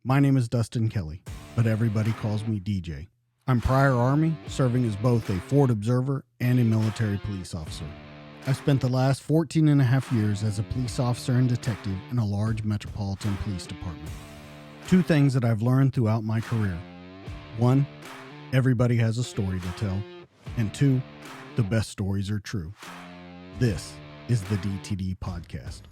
My name is Dustin Kelly, but everybody calls me DJ. I'm prior Army, serving as both a Ford observer and a military police officer. I've spent the last 14 and a half years as a police officer and detective in a large metropolitan police department. Two things that I've learned throughout my career. One, everybody has a story to tell. And two, the best stories are true. This is the DTD Podcast.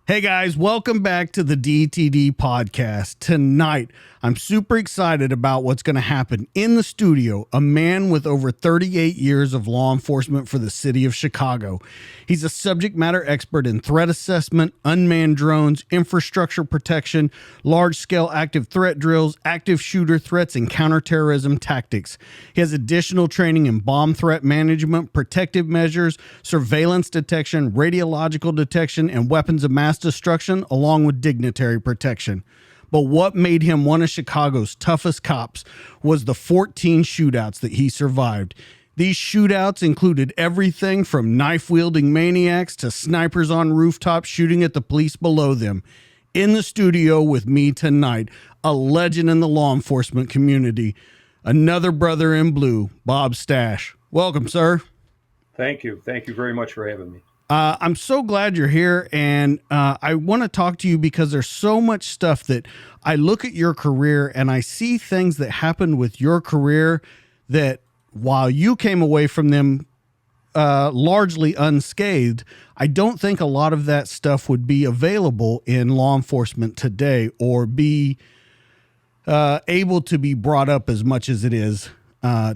Hey guys, welcome back to the DTD Podcast. Tonight, I'm super excited about what's going to happen. In the studio, a man with over 38 years of law enforcement for the city of Chicago. He's a subject matter expert in threat assessment, unmanned drones, infrastructure protection, large-scale active threat drills, active shooter threats, and counterterrorism tactics. He has additional training in bomb threat management, protective measures, surveillance detection, radiological detection, and weapons of mass destruction, along with dignitary protection. But what made him one of Chicago's toughest cops was the 14 shootouts that he survived. These shootouts included everything from knife-wielding maniacs to snipers on rooftops shooting at the police below them. In the studio with me tonight, a legend in the law enforcement community, another brother in blue, Bob Stasch. Welcome, sir. Thank you. Thank you very much for having me. I'm so glad you're here, and I want to talk to you because there's so much stuff that I look at your career and I see things that happened with your career that while you came away from them largely unscathed, I don't think a lot of that stuff would be available in law enforcement today or be able to be brought up as much as it is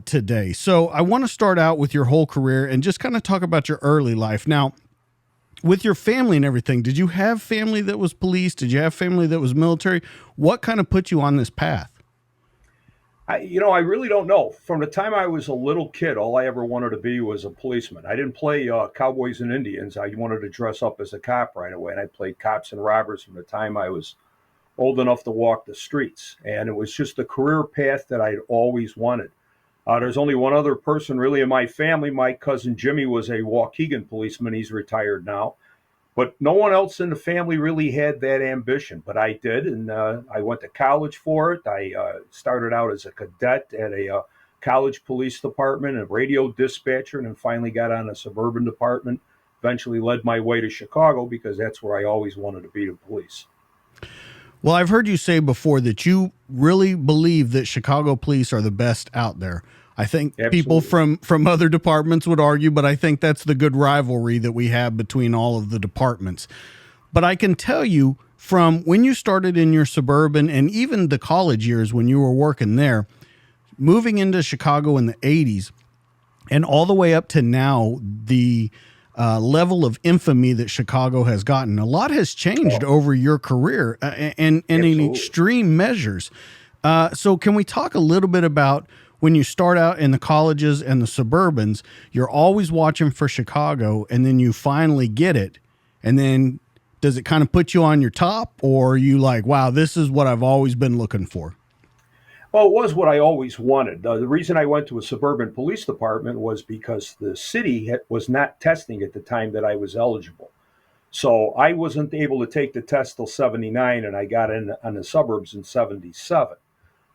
today. So I want to start out with your whole career and just kind of talk about your early life. Now, with your family and everything, did you have family that was police? Did you have family that was military? What kind of put you on this path? I really don't know. From the time I was a little kid, all I ever wanted to be was a policeman. I didn't play cowboys and Indians. I wanted to dress up as a cop right away, and I played cops and robbers from the time I was old enough to walk the streets. And it was just the career path that I'd always wanted. There's only one other person really in my family. My cousin Jimmy was a Waukegan policeman. He's retired now. But no one else in the family really had that ambition. But I did, and I went to college for it. I started out as a cadet at a college police department, a radio dispatcher, and then finally got on a suburban department. Eventually led my way to Chicago because that's where I always wanted to be, the police. Well, I've heard you say before that you really believe that Chicago police are the best out there. I think People from other departments would argue, but I think that's the good rivalry that we have between all of the departments. But I can tell you from when you started in your suburban and even the college years when you were working there, moving into Chicago in the 80s and all the way up to now, the level of infamy that Chicago has gotten. A lot has changed over your career and in extreme measures. So can we talk a little bit about when you start out in the colleges and the suburbans, you're always watching for Chicago and then you finally get it. And then does it kind of put you on your top, or are you like, wow, this is what I've always been looking for? Well, it was what I always wanted. The reason I went to a suburban police department was because the city was not testing at the time that I was eligible. So I wasn't able to take the test till 79, and I got in on the suburbs in 77.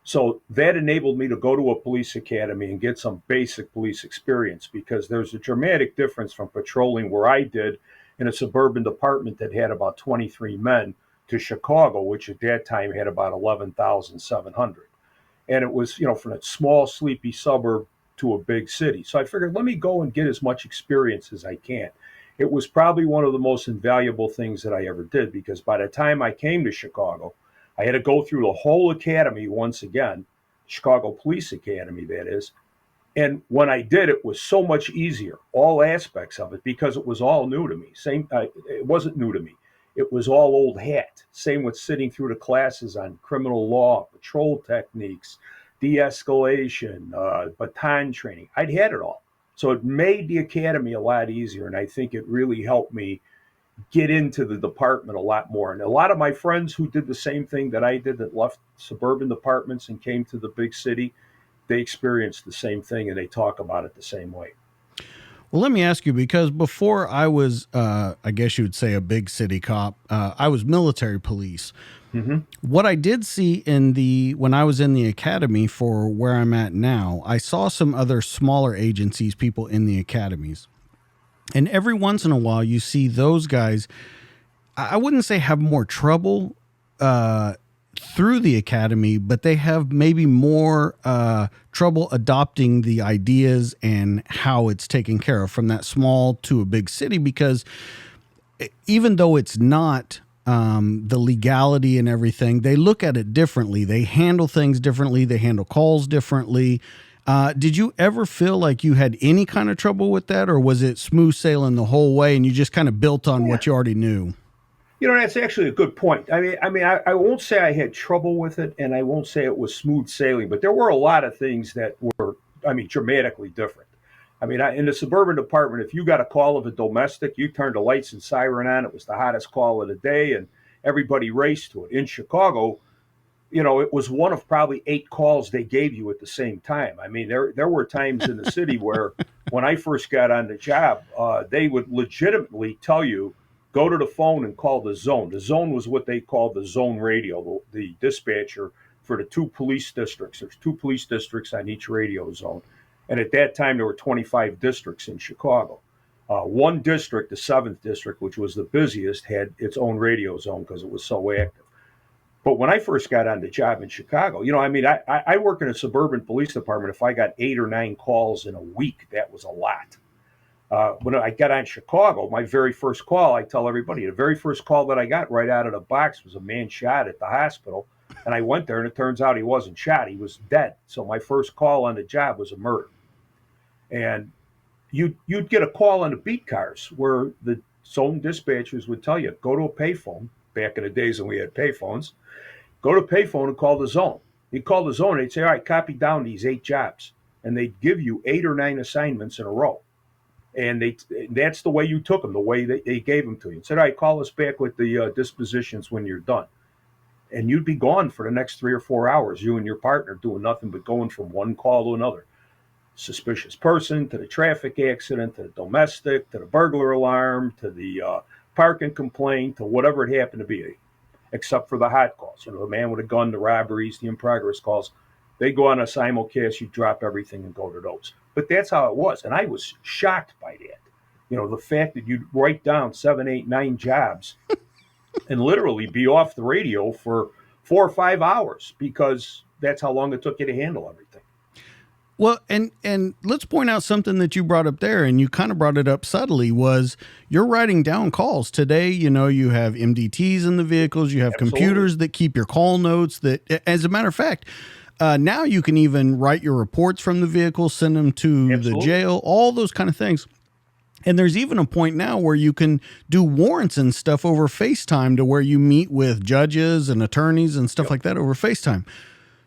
So that enabled me to go to a police academy and get some basic police experience, because there's a dramatic difference from patrolling where I did in a suburban department that had about 23 men to Chicago, which at that time had about 11,700. And it was, from a small, sleepy suburb to a big city. So I figured, let me go and get as much experience as I can. It was probably one of the most invaluable things that I ever did, because by the time I came to Chicago, I had to go through the whole academy once again, Chicago Police Academy, that is. And when I did, it was so much easier, all aspects of it, because it was all new to me. It wasn't new to me. It was all old hat. Same with sitting through the classes on criminal law, patrol techniques, de-escalation, baton training. I'd had it all. So it made the academy a lot easier, and I think it really helped me get into the department a lot more. And a lot of my friends who did the same thing that I did, that left suburban departments and came to the big city, they experienced the same thing, and they talk about it the same way. Well, let me ask you, because before I was, I guess you would say, a big city cop, I was military police. Hmm. What I did see when I was in the academy for where I'm at now, I saw some other smaller agencies, people in the academies. And every once in a while, you see those guys, I wouldn't say have more trouble through the academy, but they have maybe more trouble adopting the ideas and how it's taken care of from that small to a big city, because even though it's not the legality and everything, they look at it differently. They handle things differently. They handle calls differently. Did you ever feel like you had any kind of trouble with that, or was it smooth sailing the whole way and you just kind of built on what you already knew? That's actually a good point. I won't say I had trouble with it, and I won't say it was smooth sailing, but there were a lot of things that were, dramatically different. In the suburban department, if you got a call of a domestic, you turned the lights and siren on. It was the hottest call of the day, and everybody raced to it. In Chicago, it was one of probably 8 calls they gave you at the same time. There were times in the city where, when I first got on the job, they would legitimately tell you, go to the phone and call the zone. The zone was what they called the zone radio, the dispatcher for the 2 police districts. There's 2 police districts on each radio zone. And at that time, there were 25 districts in Chicago. One district, the 7th district, which was the busiest, had its own radio zone because it was so active. But when I first got on the job in Chicago, I work in a suburban police department. If I got 8 or 9 calls in a week, that was a lot. When I got on Chicago, my very first call, I tell everybody, the very first call that I got right out of the box was a man shot at the hospital. And I went there, and it turns out he wasn't shot. He was dead. So my first call on the job was a murder. And you'd get a call on the beat cars where the zone dispatchers would tell you, go to a payphone, back in the days when we had payphones, go to a payphone and call the zone. You'd call the zone, and they'd say, all right, copy down these 8 jobs. And they'd give you 8 or 9 assignments in a row. And that's the way you took them, the way they gave them to you. And said, all right, call us back with the dispositions when you're done. And you'd be gone for the next 3 or 4 hours, you and your partner doing nothing but going from one call to another. Suspicious person, to the traffic accident, to the domestic, to the burglar alarm, to the parking complaint, to whatever it happened to be, except for the hot calls. The man with a gun, the robberies, the in progress calls. They go on a simulcast, you drop everything and go to those. But that's how it was. And I was shocked by that. The fact that you'd write down 7, 8, 9 jobs and literally be off the radio for 4 or 5 hours because that's how long it took you to handle everything. Well, and let's point out something that you brought up there, and you kind of brought it up subtly, was you're writing down calls. Today, you have MDTs in the vehicles, you have Absolutely. computers that keep your call notes. That, as a matter of fact, now you can even write your reports from the vehicle, send them to Absolutely. the jail, all those kind of things. And there's even a point now where you can do warrants and stuff over FaceTime, to where you meet with judges and attorneys and stuff like that over FaceTime.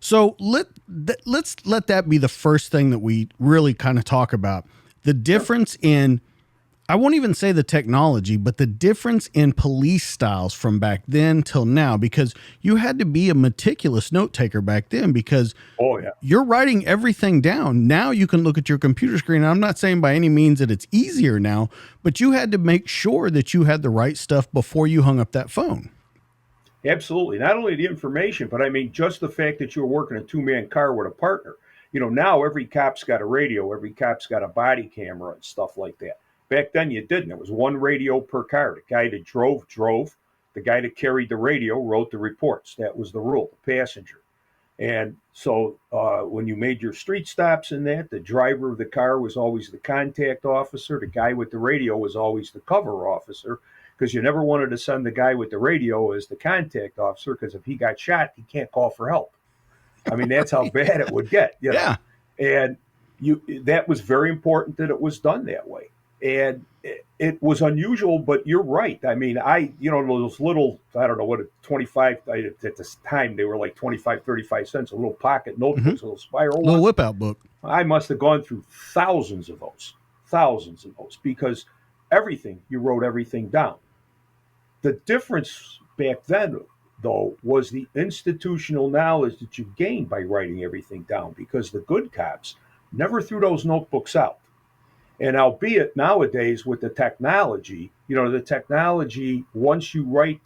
So let's let that be the first thing that we really kind of talk about. The difference in, I won't even say the technology, but the difference in police styles from back then till now, because you had to be a meticulous note taker back then, because you're writing everything down. Now you can look at your computer screen. And I'm not saying by any means that it's easier now, but you had to make sure that you had the right stuff before you hung up that phone. Absolutely. Not only the information, but just the fact that you're working a 2-man car with a partner. Now every cop's got a radio, every cop's got a body camera and stuff like that. Back then you didn't. It was one radio per car. The guy that drove. The guy that carried the radio wrote the reports. That was the rule, the passenger. And so when you made your street stops in that, the driver of the car was always the contact officer. The guy with the radio was always the cover officer, because you never wanted to send the guy with the radio as the contact officer, because if he got shot, he can't call for help. That's how bad it would get. Yeah. And that was very important that it was done that way. And it was unusual, but you're right. Those little, I don't know what, 25, at this time, they were like 25, 35 cents, a little pocket notebooks, a little spiral. Little whip out book. I must have gone through thousands of those, because you wrote everything down. The difference back then, though, was the institutional knowledge that you gained by writing everything down, because the good cops never threw those notebooks out. And albeit nowadays with the technology, the technology, once you write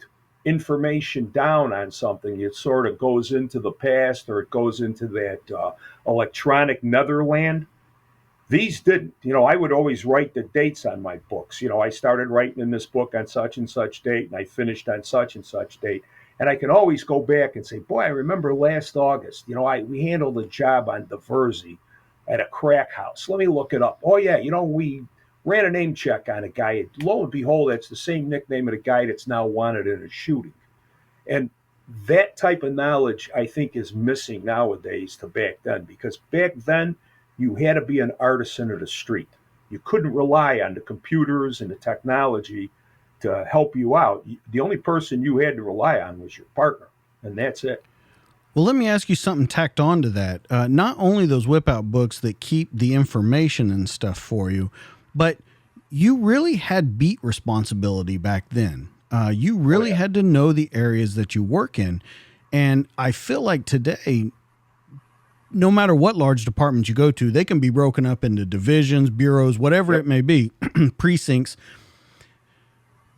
information down on something, it sort of goes into the past, or it goes into that electronic netherland. These didn't. I would always write the dates on my books. I started writing in this book on such and such date, and I finished on such and such date. And I can always go back and say, boy, I remember last August, we handled a job on Diversey at a crack house. Let me look it up. Oh, yeah, we ran a name check on a guy. Lo and behold, that's the same nickname of the guy that's now wanted in a shooting. And that type of knowledge, I think, is missing nowadays to back then, because back then you had to be an artisan of the street. You couldn't rely on the computers and the technology to help you out. The only person you had to rely on was your partner, and that's it. Well, let me ask you something tacked on to that. Not only those whip out books that keep the information and stuff for you, but you really had beat responsibility back then. You really had to know the areas that you work in. And I feel like today, no matter what large department you go to, they can be broken up into divisions, bureaus, whatever it may be, precincts.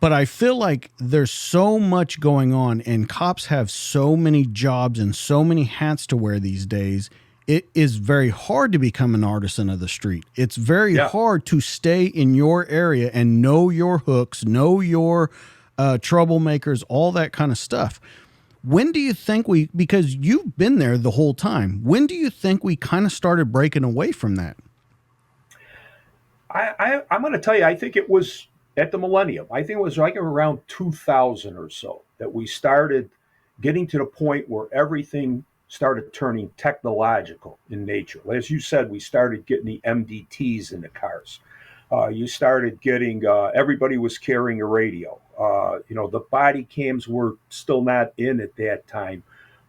But I feel like there's so much going on, and cops have so many jobs and so many hats to wear these days. It is very hard to become an artisan of the street. It's very hard to stay in your area and know your hooks, know your troublemakers, all that kind of stuff. When do you think because you've been there the whole time, when do you think we kind of started breaking away from that? I'm going to tell you, I think it was at the millennium. I think it was like around 2000 or so that we started getting to the point where everything started turning technological in nature. As you said, we started getting the MDTs in the cars. You started getting, everybody was carrying a radio. The body cams were still not in at that time,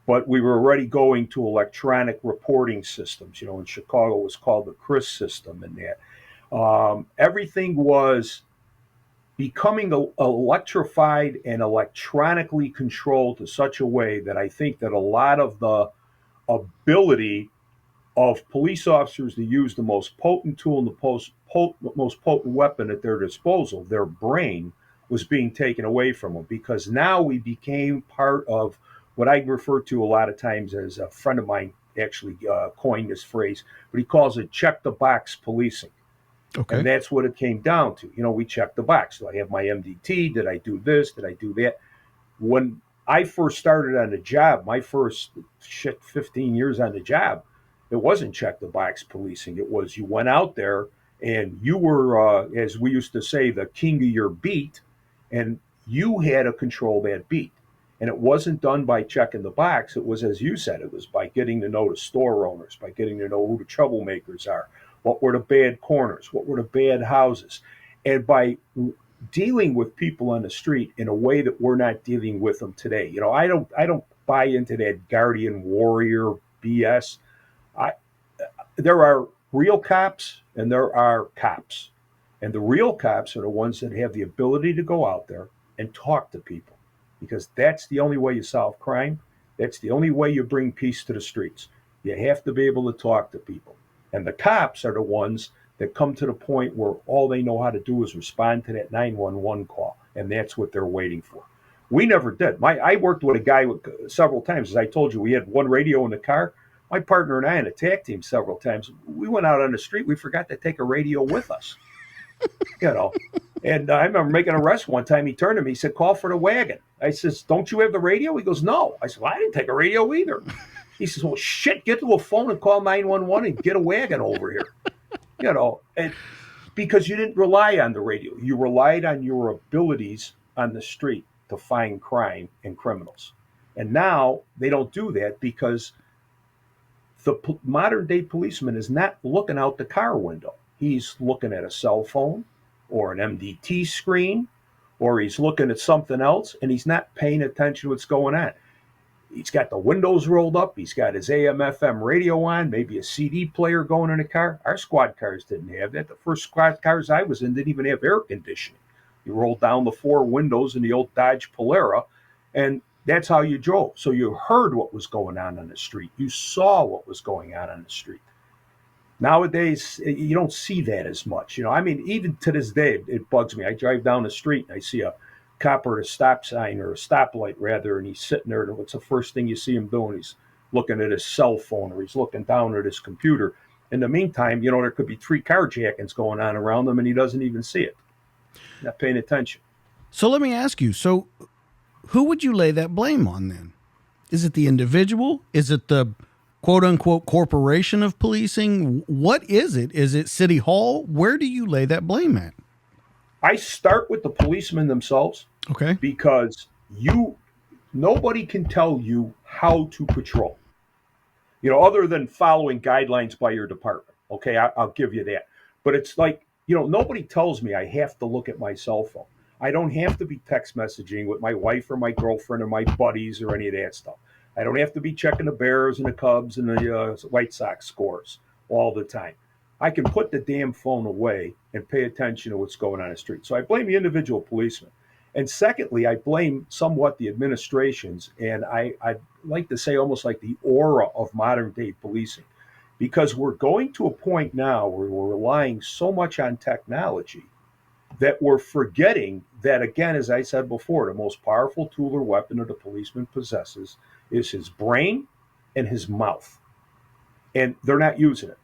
but we were already going to electronic reporting systems. In Chicago it was called the CRIS system, and that. Everything was becoming electrified and electronically controlled to such a way that I think that a lot of the ability of police officers to use the most potent tool and the most potent weapon at their disposal, their brain, was being taken away from them, because now we became part of what I refer to a lot of times as, a friend of mine actually coined this phrase, but he calls it check the box policing. Okay. And that's what it came down to. We check the box. Do I have my MDT? Did I do this? Did I do that? When I first started on the job, my first 15 years on the job, it wasn't check the box policing. It was, you went out there and you were, as we used to say, the king of your beat, and you had to control that beat. And it wasn't done by checking the box. It was, as you said, it was by getting to know the store owners, by getting to know who the troublemakers are, what were the bad corners, what were the bad houses, and by dealing with people on the street in a way that we're not dealing with them today. I don't buy into that guardian warrior BS. There are real cops and there are cops. And the real cops are the ones that have the ability to go out there and talk to people, because that's the only way you solve crime. That's the only way you bring peace to the streets. You have to be able to talk to people. And the cops are the ones that come to the point where all they know how to do is respond to that 911 call. And that's what they're waiting for. We never did. I worked with a guy several times. As I told you, we had one radio in the car. My partner and I in a tag team several times. We went out on the street. We forgot to take a radio with us. And I remember making an arrest one time. He turned to me. He said, "Call for the wagon." I says, "Don't you have the radio?" He goes, "No." I said, "Well, I didn't take a radio either." He says, "Well, shit, get to a phone and call 911 and get a wagon over here." And because you didn't rely on the radio. You relied on your abilities on the street to find crime and criminals. And now they don't do that, because the modern day policeman is not looking out the car window. He's looking at a cell phone or an MDT screen, or he's looking at something else, and he's not paying attention to what's going on. He's got the windows rolled up. He's got his AM, FM radio on, maybe a CD player going in the car. Our squad cars didn't have that. The first squad cars I was in didn't even have air conditioning. You rolled down the four windows in the old Dodge Polara, and that's how you drove. So you heard what was going on the street. You saw what was going on the street. Nowadays, you don't see that as much. I mean, even to this day, it bugs me. I drive down the street and I see a cop at a stop sign or a stoplight rather, and he's sitting there. And what's the first thing you see him doing? He's looking at his cell phone or he's looking down at his computer. In the meantime, there could be 3 carjackings going on around him, and he doesn't even see it. Not paying attention. So let me ask you. So who would you lay that blame on then? Is it the individual? Is it the quote unquote corporation of policing? What is it? Is it City Hall? Where do you lay that blame at? I start with the policemen themselves. Okay. Because nobody can tell you how to patrol, other than following guidelines by your department. Okay, I'll give you that. But it's like, nobody tells me I have to look at my cell phone. I don't have to be text messaging with my wife or my girlfriend or my buddies or any of that stuff. I don't have to be checking the Bears and the Cubs and the White Sox scores all the time. I can put the damn phone away and pay attention to what's going on in the street. So I blame the individual policeman. And secondly, I blame somewhat the administrations, and I'd like to say almost like the aura of modern day policing, because we're going to a point now where we're relying so much on technology that we're forgetting that, again, as I said before, the most powerful tool or weapon that a policeman possesses is his brain and his mouth. And they're not using it.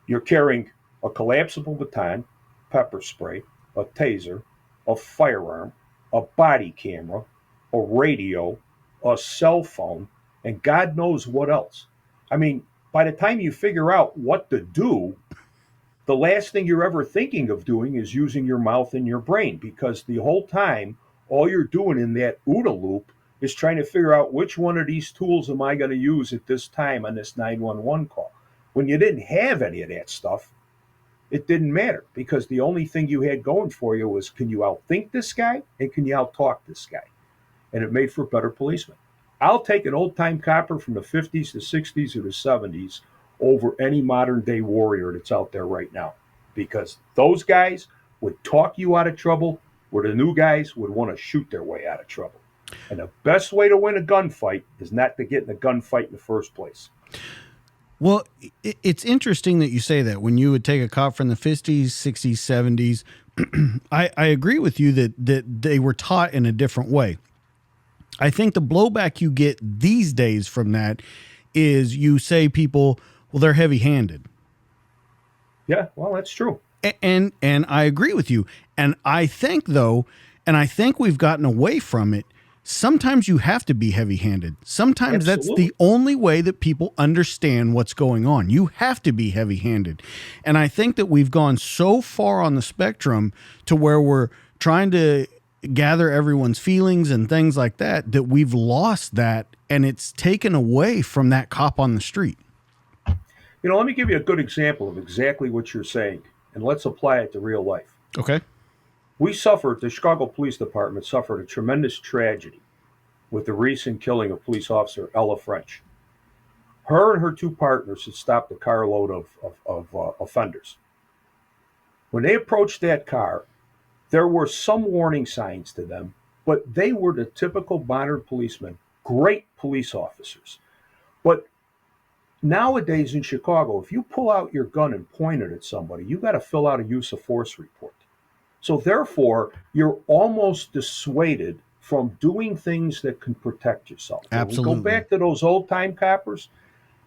You're carrying a collapsible baton, pepper spray, a taser, a firearm, a body camera, a radio, a cell phone, and God knows what else. I mean, by the time you figure out what to do, the last thing you're ever thinking of doing is using your mouth and your brain, because the whole time, all you're doing in that OODA loop is trying to figure out which one of these tools am I going to use at this time on this 911 call. When you didn't have any of that stuff, it didn't matter, because the only thing you had going for you was, can you outthink this guy and can you outtalk this guy? And it made for better policemen. I'll take an old-time copper from the 50s, the 60s, or the 70s over any modern-day warrior that's out there right now, because those guys would talk you out of trouble, where the new guys would want to shoot their way out of trouble. And the best way to win a gunfight is not to get in a gunfight in the first place. Well, it's interesting that you say that. When you would take a cop from the 50s, 60s, 70s, I agree with you that they were taught in a different way. I think the blowback you get these days from that is you say people, well, they're heavy-handed. Yeah, well, that's true. And I agree with you. And I think, though, and I think we've gotten away from it, sometimes you have to be heavy-handed. Sometimes Absolutely. That's the only way that people understand what's going on. You have to be heavy-handed. And I think that we've gone so far on the spectrum to where we're trying to gather everyone's feelings and things like that, that we've lost that, and it's taken away from that cop on the street. Let me give you a good example of exactly what you're saying, and let's apply it to real life. Okay. The Chicago Police Department suffered a tremendous tragedy with the recent killing of police officer Ella French. Her and her 2 partners had stopped a carload of offenders. When they approached that car, there were some warning signs to them, but they were the typical modern policemen, great police officers. But nowadays in Chicago, if you pull out your gun and point it at somebody, you got to fill out a use of force report. So therefore, you're almost dissuaded from doing things that can protect yourself. Absolutely. We go back to those old-time coppers.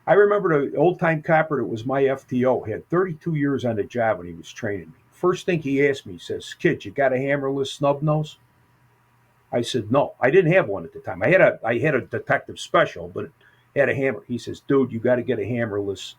I remember the old-time copper that was my FTO, had 32 years on the job when he was training me. First thing he asked me, he says, "Kid, you got a hammerless snub nose?" I said, "No, I didn't have one at the time. I had a detective special, but it had a hammer." He says, "Dude, you got to get a hammerless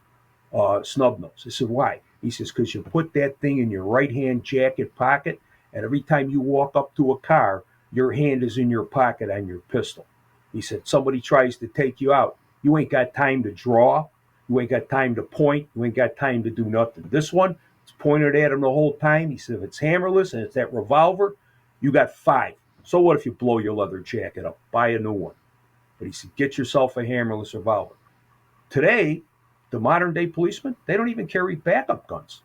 snub nose." I said, "Why?" He says, "Because you put that thing in your right-hand jacket pocket, and every time you walk up to a car, your hand is in your pocket on your pistol." He said, "Somebody tries to take you out, you ain't got time to draw, you ain't got time to point, you ain't got time to do nothing. This one, it's pointed at him the whole time." He said, "If it's hammerless and it's that revolver, you got 5. So what if you blow your leather jacket up? Buy a new one." But he said, "Get yourself a hammerless revolver." Today, the modern day policemen, they don't even carry backup guns.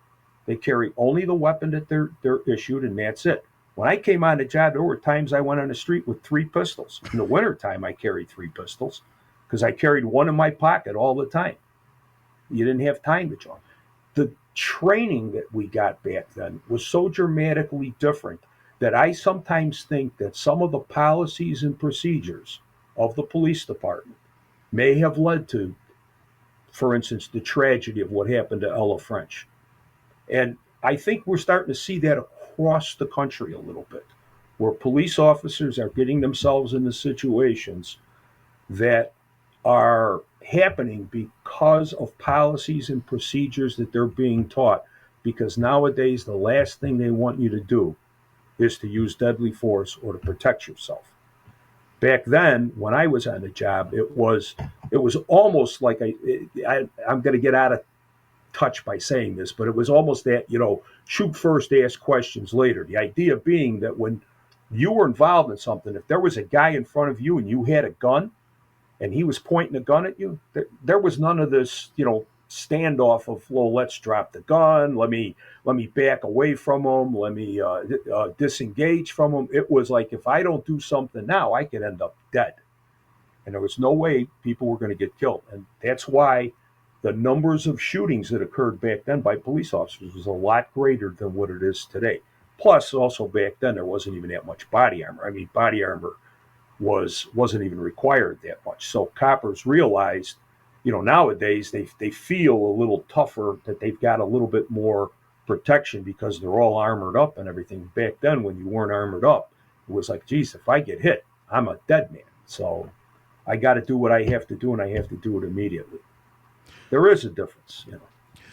They carry only the weapon that they're issued, and that's it. When I came on the job, there were times I went on the street with 3 pistols. In the wintertime, I carried 3 pistols because I carried one in my pocket all the time. You didn't have time to draw. The training that we got back then was so dramatically different that I sometimes think that some of the policies and procedures of the police department may have led to, for instance, the tragedy of what happened to Ella French. And I think we're starting to see that across the country a little bit, where police officers are getting themselves into situations that are happening because of policies and procedures that they're being taught. Because nowadays, the last thing they want you to do is to use deadly force or to protect yourself. Back then, when I was on the job, it was almost like I'm going to get out of touch by saying this, but it was almost that, shoot first, ask questions later. The idea being that when you were involved in something, if there was a guy in front of you and you had a gun and he was pointing a gun at you, there was none of this, standoff of, well, let's drop the gun. Let me back away from him. Let me disengage from him. It was like, if I don't do something now, I could end up dead. And there was no way people were going to get killed. And that's why the numbers of shootings that occurred back then by police officers was a lot greater than what it is today. Plus, also back then, there wasn't even that much body armor. I mean, body armor wasn't even required that much. So coppers realized, nowadays they feel a little tougher, that they've got a little bit more protection because they're all armored up and everything. Back then, when you weren't armored up, it was like, geez, if I get hit, I'm a dead man. So I got to do what I have to do, and I have to do it immediately. There is a difference.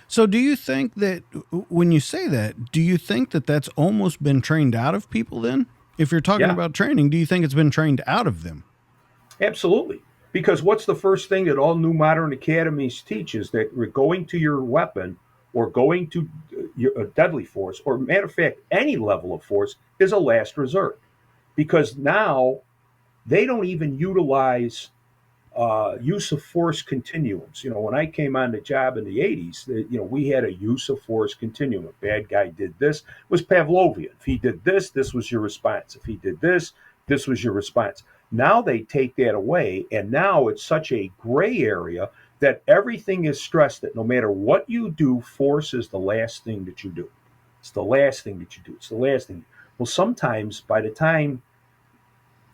So do you think that when you say that, do you think that that's almost been trained out of people then? If you're talking Yeah, about training, do you think it's been trained out of them? absolutely. Because what's the first thing that all new modern academies teach is that going to your weapon or going to your deadly force, or matter of fact, any level of force, is a last resort. Because now they don't even utilize use of force continuums. When I came on the job in the 80s, we had a use of force continuum. A bad guy did this, it was Pavlovian. If he did this, this was your response. If he did this, this was your response. Now they take that away, and now it's such a gray area that everything is stressed that no matter what you do, force is the last thing that you do. It's the last thing that you do. It's the last thing. Well, sometimes by the time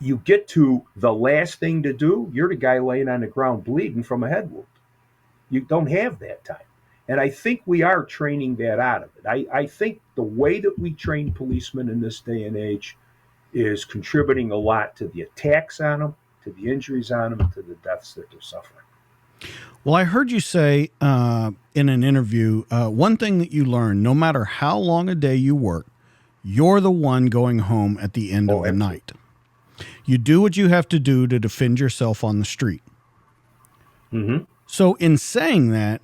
you get to the last thing to do, you're the guy laying on the ground bleeding from a head wound. You don't have that time. And I think we are training that out of it. I think the way that we train policemen in this day and age is contributing a lot to the attacks on them, to the injuries on them, to the deaths that they're suffering. Well, I heard you say in an interview, one thing that you learn, no matter how long a day you work, you're the one going home at the end of the Absolutely. night. You do what you have to do to defend yourself on the street. Mm-hmm. So in saying that,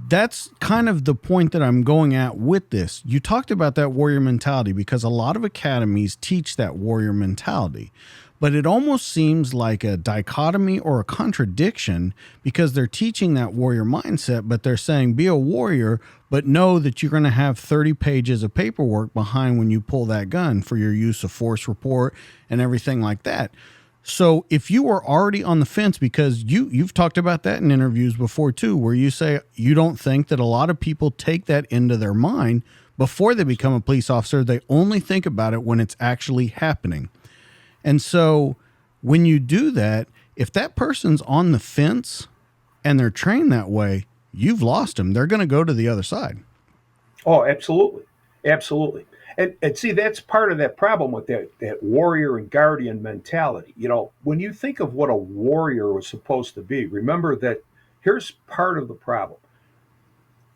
that's kind of the point that I'm going at with this. You talked about that warrior mentality because a lot of academies teach that warrior mentality, but it almost seems like a dichotomy or a contradiction because they're teaching that warrior mindset, but they're saying be a warrior, but know that you're going to have 30 pages of paperwork behind when you pull that gun for your use of force report and everything like that. So if you were already on the fence, because you've talked about that in interviews before too, where you say you don't think that a lot of people take that into their mind before they become a police officer. They only think about it when it's actually happening. And so when you do that, if that person's on the fence and they're trained that way, you've lost them. They're going to go to the other side. Oh, absolutely. Absolutely. And see, that's part of that problem with that warrior and guardian mentality. When you think of what a warrior was supposed to be, remember that here's part of the problem.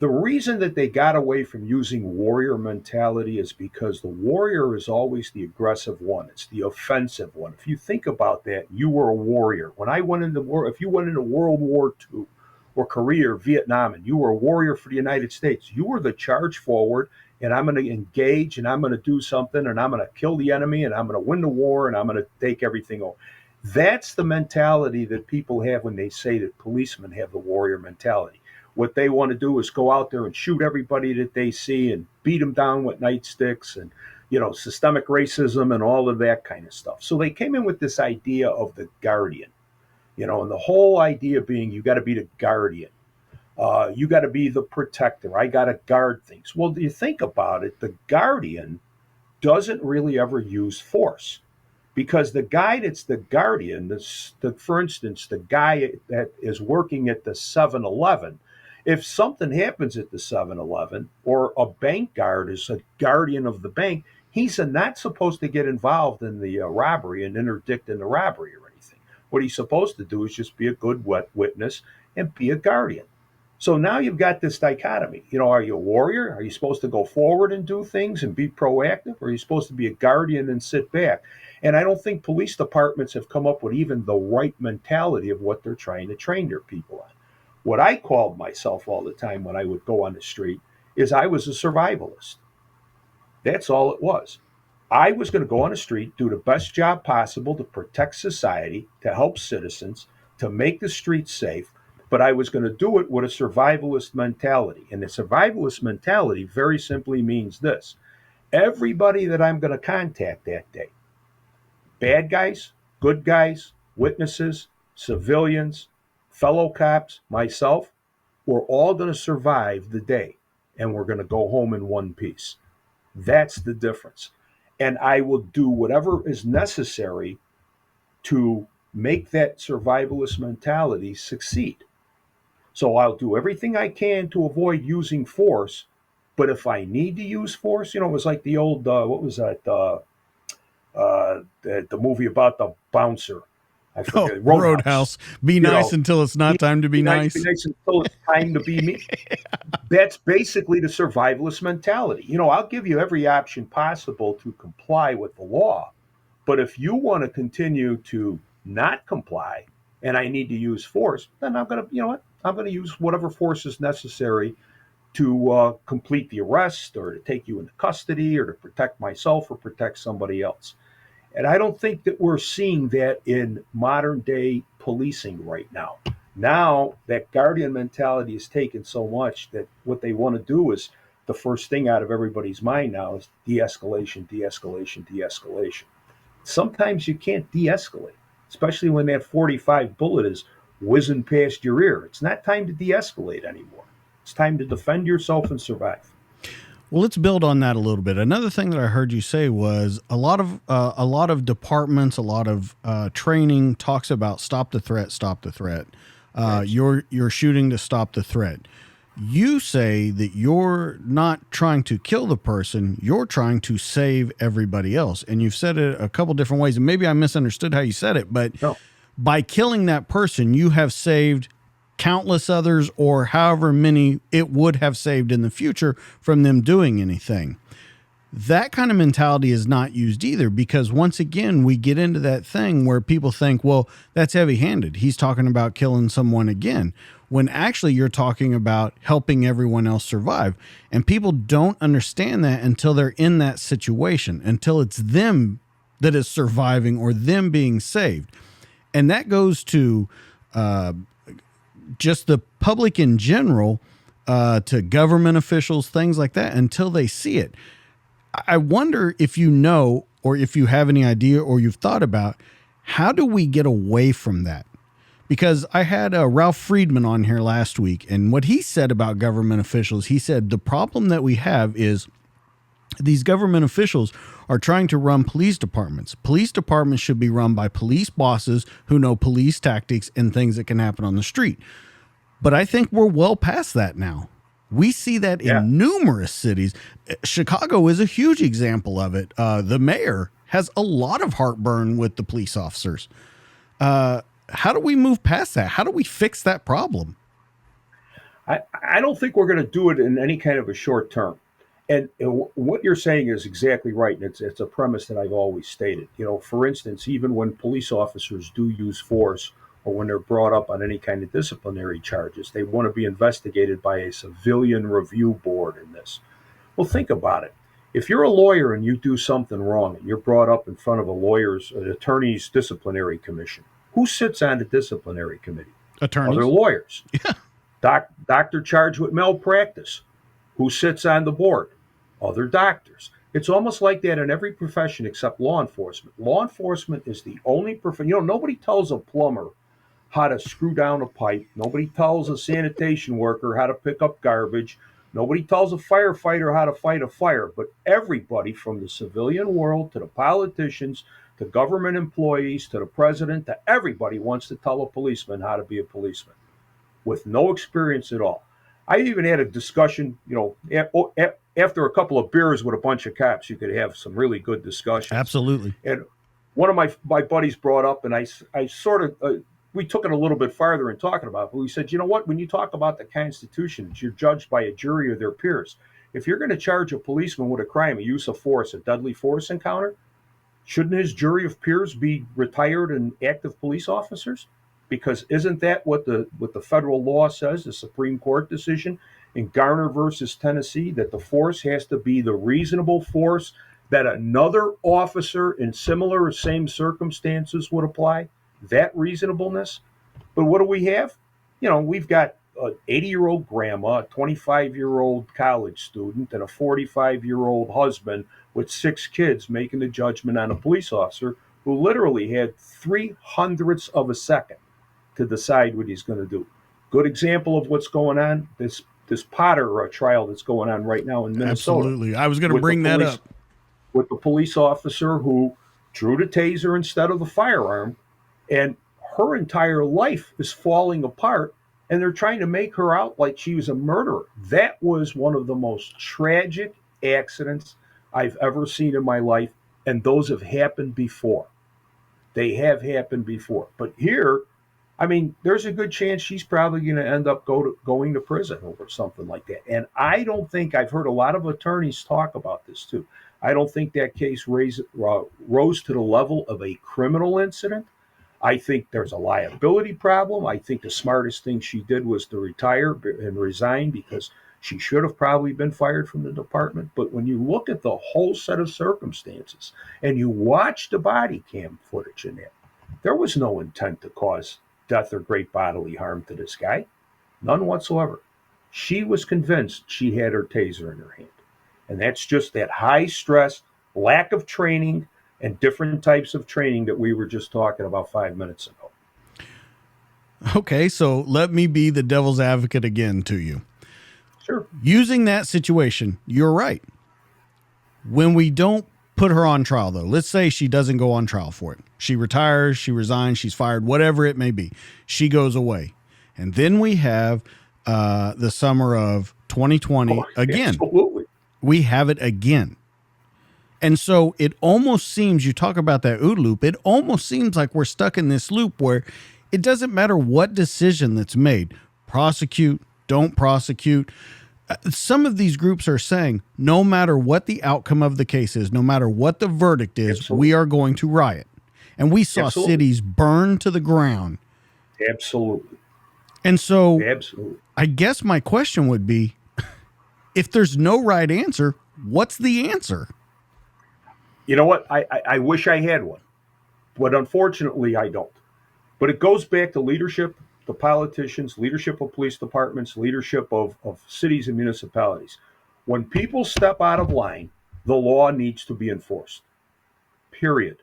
The reason that they got away from using warrior mentality is because the warrior is always the aggressive one. It's the offensive one. If you think about that, you were a warrior. When I went into war, if you went into World War II or Korea or Vietnam and you were a warrior for the United States, you were the charge forward, and I'm going to engage and I'm going to do something and I'm going to kill the enemy and I'm going to win the war and I'm going to take everything over. That's the mentality that people have when they say that policemen have the warrior mentality. What they want to do is go out there and shoot everybody that they see and beat them down with nightsticks and, systemic racism and all of that kind of stuff. So they came in with this idea of the guardian, and the whole idea being you got to be the guardian. You got to be the protector. I got to guard things. Well, do you think about it? The guardian doesn't really ever use force because the guy that's the guardian, for instance, the guy that is working at the 7-Eleven, if something happens at the 7-Eleven or a bank guard is a guardian of the bank, he's not supposed to get involved in the robbery and interdict in the robbery or anything. What he's supposed to do is just be a good witness and be a guardian. So now you've got this dichotomy. Are you a warrior? Are you supposed to go forward and do things and be proactive? Or are you supposed to be a guardian and sit back? And I don't think police departments have come up with even the right mentality of what they're trying to train their people on. What I called myself all the time when I would go on the street is I was a survivalist. That's all it was. I was going to go on the street, do the best job possible to protect society, to help citizens, to make the streets safe, but I was going to do it with a survivalist mentality. And the survivalist mentality very simply means this: everybody that I'm going to contact that day, bad guys, good guys, witnesses, civilians, fellow cops, myself, we're all going to survive the day and we're going to go home in one piece. That's the difference. And I will do whatever is necessary to make that survivalist mentality succeed. So I'll do everything I can to avoid using force. But if I need to use force, it was like the old, what was that? The movie about the bouncer. I forget. Roadhouse. Be nice until it's not time to be nice. Be nice until it's time to be me. That's basically the survivalist mentality. I'll give you every option possible to comply with the law. But if you want to continue to not comply and I need to use force, then I'm going to, I'm going to use whatever force is necessary to complete the arrest or to take you into custody or to protect myself or protect somebody else. And I don't think that we're seeing that in modern day policing right now. Now that guardian mentality is taken so much that what they want to do is the first thing out of everybody's mind now is de-escalation, de-escalation, de-escalation. Sometimes you can't de-escalate, especially when that 45 bullet is whizzing past your ear. It's not time to de-escalate anymore. It's time to defend yourself and survive. Well, let's build on that a little bit. Another thing that I heard you say was a lot of departments, a lot of training talks about stop the threat, stop the threat. Right. You're shooting to stop the threat. You say that you're not trying to kill the person, you're trying to save everybody else. And you've said it a couple different ways, and maybe I misunderstood how you said it, but No. By killing that person, you have saved countless others or however many it would have saved in the future from them doing anything. That kind of mentality is not used either, because once again, we get into that thing where people think, well, that's heavy-handed. He's talking about killing someone again, when actually you're talking about helping everyone else survive. And people don't understand that until they're in that situation, until it's them that is surviving or them being saved. And that goes to just the public in general, to government officials, things like that, until they see it. I wonder if you know, or if you have any idea, or you've thought about, how do we get away from that? Because I had Ralph Friedman on here last week, and what he said about government officials, he said the problem that we have is these government officials are trying to run police departments. Police departments should be run by police bosses who know police tactics and things that can happen on the street. But I think we're well past that now. We see that in numerous cities. Chicago is a huge example of it. The mayor has a lot of heartburn with the police officers. How do we move past that? How do we fix that problem? I don't think we're going to do it in any kind of a short term. And what you're saying is exactly right. And it's a premise that I've always stated. For instance, even when police officers do use force, or when they're brought up on any kind of disciplinary charges, they want to be investigated by a civilian review board in this. Well, think about it. If you're a lawyer and you do something wrong and you're brought up in front of an attorney's disciplinary commission, who sits on the disciplinary committee? Attorneys. Other lawyers. Yeah. Doctor charged with malpractice. Who sits on the board? Other doctors. It's almost like that in every profession except law enforcement. Law enforcement is the only profession. Nobody tells a plumber how to screw down a pipe. Nobody tells a sanitation worker how to pick up garbage. Nobody tells a firefighter how to fight a fire. But everybody from the civilian world to the politicians to government employees to the president to everybody wants to tell a policeman how to be a policeman with no experience at all. I even had a discussion, after a couple of beers with a bunch of cops, you could have some really good discussions. Absolutely. And one of my buddies brought up, and I sort of, we took it a little bit farther in talking about it, but we said, you know what, when you talk about the Constitution, you're judged by a jury of their peers. If you're going to charge a policeman with a crime, a use of force, a deadly force encounter, shouldn't his jury of peers be retired and active police officers? Because isn't that what the federal law says, the Supreme Court decision in Garner versus Tennessee, that the force has to be the reasonable force that another officer in similar or same circumstances would apply? That reasonableness. But what do we have? We've got an 80-year-old grandma, a 25-year-old college student, and a 45-year-old husband with 6 kids making the judgment on a police officer who literally had 300ths of a second to decide what he's going to do. Good example of what's going on, this Potter trial that's going on right now in Minnesota. Absolutely. I was going to bring that up. With the police officer who drew the taser instead of the firearm, and her entire life is falling apart, and they're trying to make her out like she was a murderer. That was one of the most tragic accidents I've ever seen in my life, and those have happened before. They have happened before. But here, there's a good chance she's probably going to end up going to prison over something like that. And I don't think, I've heard a lot of attorneys talk about this too, I don't think that case rose to the level of a criminal incident. I think there's a liability problem. I think the smartest thing she did was to retire and resign, because she should have probably been fired from the department. But when you look at the whole set of circumstances and you watch the body cam footage in that, there was no intent to cause death or great bodily harm to this guy. None whatsoever. She was convinced she had her taser in her hand. And that's just that high stress, lack of training, and different types of training that we were just talking about 5 minutes ago. Okay, so let me be the devil's advocate again to you. Sure. Using that situation, you're right. When we don't put her on trial, though, let's say she doesn't go on trial for it. She retires, she resigns, she's fired, whatever it may be. She goes away. And then we have the summer of 2020 again. Absolutely. We have it again. And so it almost seems, you talk about that OODA loop, it almost seems like we're stuck in this loop where it doesn't matter what decision that's made. Prosecute, don't prosecute. Some of these groups are saying, no matter what the outcome of the case is, no matter what the verdict is, Absolutely. We are going to riot. And we saw Absolutely. cities burn to the ground. Absolutely. And so Absolutely. I guess my question would be, if there's no right answer, what's the answer? You know what? I wish I had one, but unfortunately I don't. But it goes back to leadership, the politicians, leadership of police departments, leadership of cities and municipalities. When people step out of line, the law needs to be enforced. Period.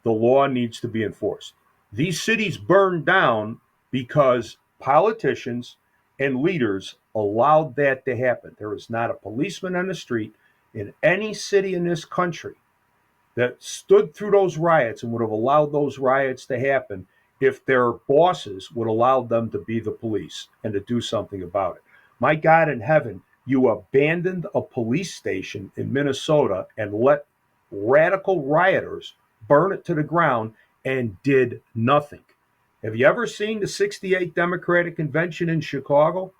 The law needs to be enforced. These cities burned down because politicians and leaders allowed that to happen. There is not a policeman on the street in any city in this country that stood through those riots and would have allowed those riots to happen if their bosses would allow them to be the police and to do something about it. My God in heaven, you abandoned a police station in Minnesota and let radical rioters burn it to the ground and did nothing. Have you ever seen the 68 Democratic Convention in Chicago?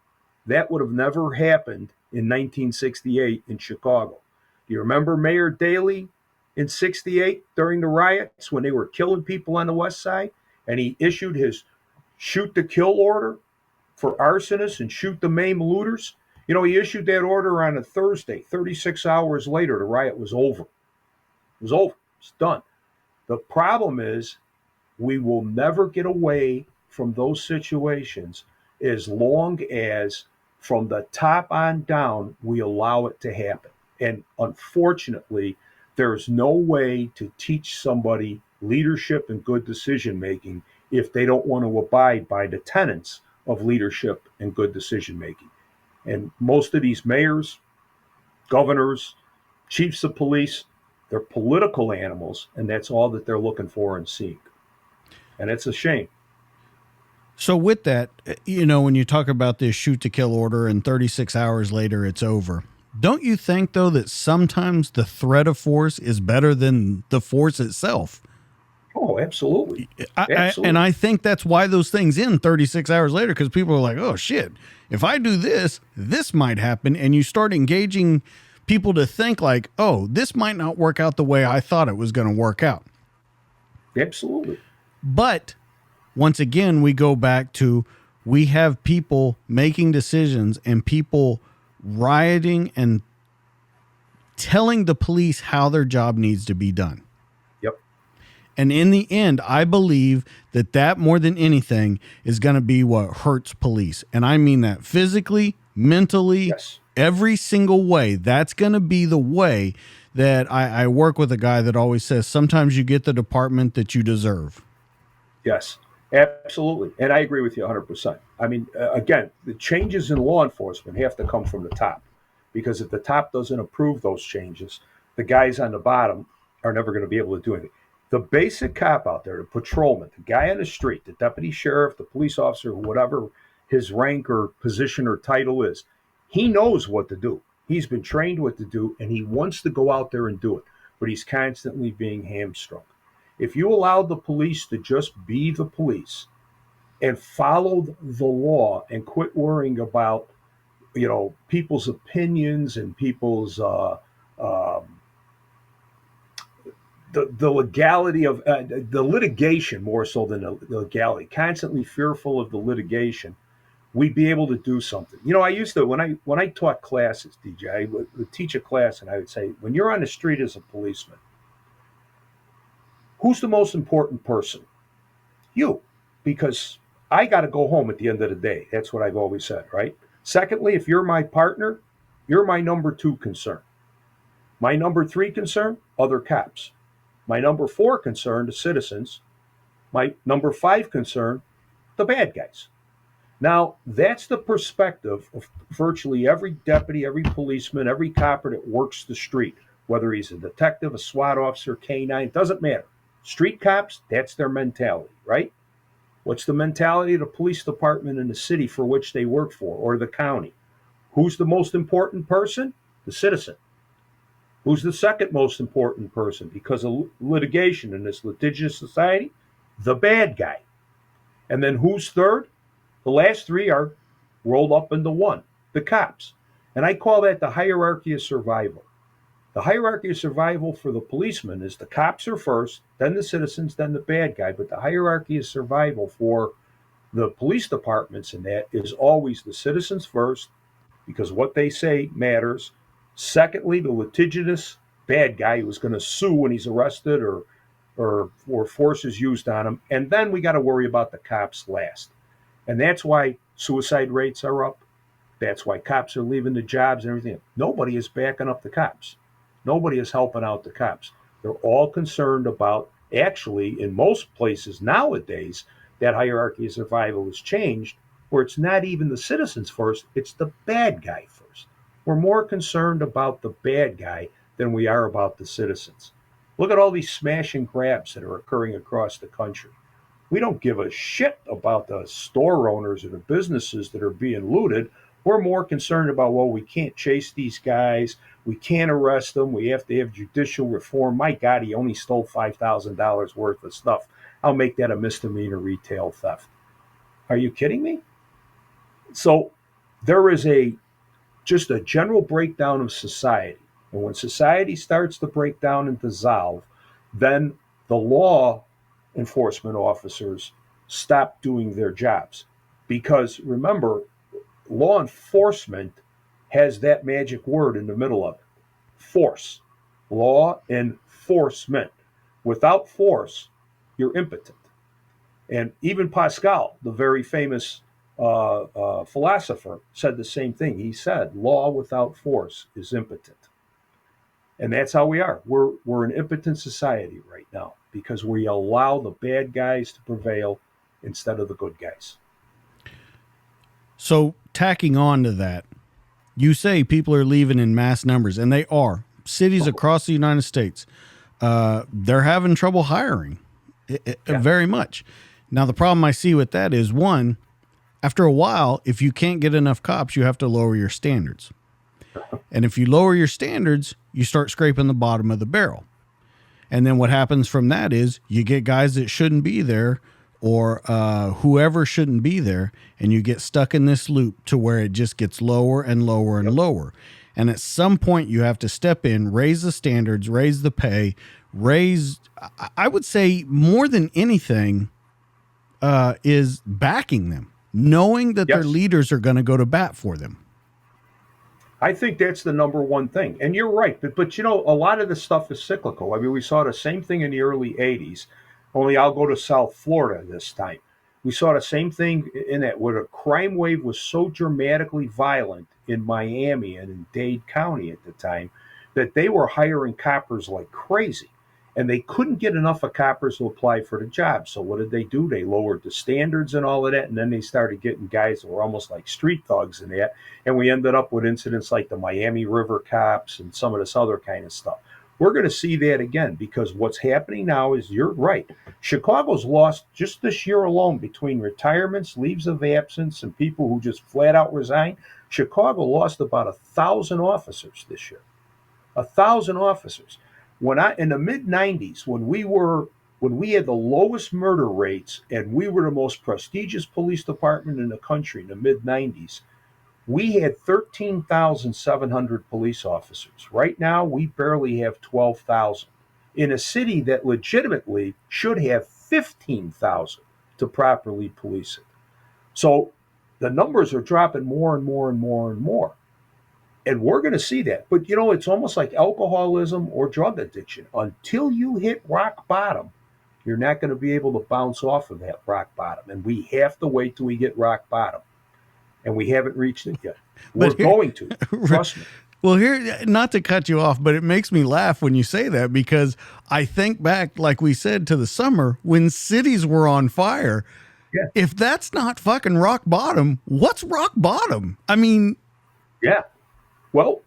That would have never happened in 1968 in Chicago. Do you remember Mayor Daley in 68 during the riots when they were killing people on the west side? And he issued his shoot to kill order for arsonists and shoot to maim looters. You know, he issued that order on a Thursday. 36 hours later, the riot was over. It was over. It's done. The problem is we will never get away from those situations as long as from the top on down we allow it to happen. And unfortunately, there's no way to teach somebody leadership and good decision making if they don't want to abide by the tenets of leadership and good decision making. And most of these mayors, governors, chiefs of police, they're political animals, and that's all that they're looking for and seeing. And it's a shame. So with that, when you talk about this shoot to kill order and 36 hours later it's over, don't you think though that sometimes the threat of force is better than the force itself? Oh, absolutely. And I think that's why those things end 36 hours later, because people are like, oh shit, if I do this, this might happen. And you start engaging people to think like, oh, this might not work out the way I thought it was going to work out. Absolutely. But once again, we go back to, we have people making decisions and people rioting and telling the police how their job needs to be done. Yep. And in the end, I believe that more than anything is going to be what hurts police. And I mean that physically, mentally, yes, every single way. That's going to be the way that I work with a guy that always says, sometimes you get the department that you deserve. Yes, absolutely. And I agree with you 100%. I mean, again, the changes in law enforcement have to come from the top, because if the top doesn't approve those changes, the guys on the bottom are never going to be able to do anything. The basic cop out there, the patrolman, the guy on the street, the deputy sheriff, the police officer, whatever his rank or position or title is, he knows what to do. He's been trained what to do, and he wants to go out there and do it, but he's constantly being hamstrung. If you allow the police to just be the police and follow the law and quit worrying about, people's opinions and people's the legality of the litigation, more so than the legality, constantly fearful of the litigation, we'd be able to do something. I used to, when I taught classes, DJ, I would teach a class and I would say, when you're on the street as a policeman, who's the most important person? You, because I got to go home at the end of the day. That's what I've always said, right? Secondly, if you're my partner, you're my number 2 concern. My number 3 concern, other cops. My number 4 concern, the citizens. My number 5 concern, the bad guys. Now, that's the perspective of virtually every deputy, every policeman, every copper that works the street, whether he's a detective, a SWAT officer, K9, doesn't matter. Street cops, that's their mentality, right? What's the mentality of the police department in the city for which they work for, or the county? Who's the most important person? The citizen. Who's the second most important person because of litigation in this litigious society? The bad guy. And then who's third? The last 3 are rolled up into one, the cops. And I call that the hierarchy of survival. The hierarchy of survival for the policeman is the cops are first, then the citizens, then the bad guy. But the hierarchy of survival for the police departments in that is always the citizens first, because what they say matters. Secondly, the litigious bad guy who's going to sue when he's arrested or force is used on him. And then we got to worry about the cops last. And that's why suicide rates are up. That's why cops are leaving the jobs and everything. Nobody is backing up the cops. Nobody is helping out the cops. They're all concerned about, actually, in most places nowadays, that hierarchy of survival has changed, where it's not even the citizens first, it's the bad guy first. We're more concerned about the bad guy than we are about the citizens. Look at all these smash and grabs that are occurring across the country. We don't give a shit about the store owners or the businesses that are being looted. We're more concerned about, well, we can't chase these guys. We can't arrest them. We have to have judicial reform. My God, he only stole $5,000 worth of stuff. I'll make that a misdemeanor retail theft. Are you kidding me? So there is just a general breakdown of society. And when society starts to break down and dissolve, then the law enforcement officers stop doing their jobs. Because remember, law enforcement has that magic word in the middle of it. Force. Law enforcement. Without force, you're impotent. And even Pascal, the very famous philosopher, said the same thing. He said, law without force is impotent. And that's how we are. We're an impotent society right now because we allow the bad guys to prevail instead of the good guys. So tacking on to that, you say people are leaving in mass numbers, and they are. Cities across the United States, they're having trouble hiring very much. Now, the problem I see with that is, one, after a while, if you can't get enough cops, you have to lower your standards. And if you lower your standards, you start scraping the bottom of the barrel. And then what happens from that is you get guys that shouldn't be there, or whoever shouldn't be there, and you get stuck in this loop to where it just gets lower and lower and lower. And at some point you have to step in, raise the standards, raise the pay, I would say more than anything is backing them, knowing that their leaders are going to go to bat for them. I think that's the number one thing. And you're right. But you know, a lot of this stuff is cyclical. I mean, we saw the same thing in the early 80s, only I'll go to South Florida this time. We saw the same thing in that, where the crime wave was so dramatically violent in Miami and in Dade County at the time that they were hiring coppers like crazy. And they couldn't get enough of coppers to apply for the job. So what did they do? They lowered the standards and all of that. And then they started getting guys that were almost like street thugs and that. And we ended up with incidents like the Miami River cops and some of this other kind of stuff. We're going to see that again, because what's happening now is, you're right. Chicago's lost just this year alone, between retirements, leaves of absence, and people who just flat out resign. Chicago lost about 1,000 officers this year. 1,000 officers. In the mid 90s, when we had the lowest murder rates and we were the most prestigious police department in the country in the mid 90s, we had 13,700 police officers. Right now, we barely have 12,000 in a city that legitimately should have 15,000 to properly police it. So the numbers are dropping more and more and more and more. And we're going to see that. But, you know, it's almost like alcoholism or drug addiction. Until you hit rock bottom, you're not going to be able to bounce off of that rock bottom. And we have to wait till we get rock bottom. And we haven't reached it yet. We're going to. Trust me. Well, here, not to cut you off, but it makes me laugh when you say that, because I think back, like we said, to the summer when cities were on fire. Yeah. If that's not fucking rock bottom, what's rock bottom? I mean... Yeah. Well,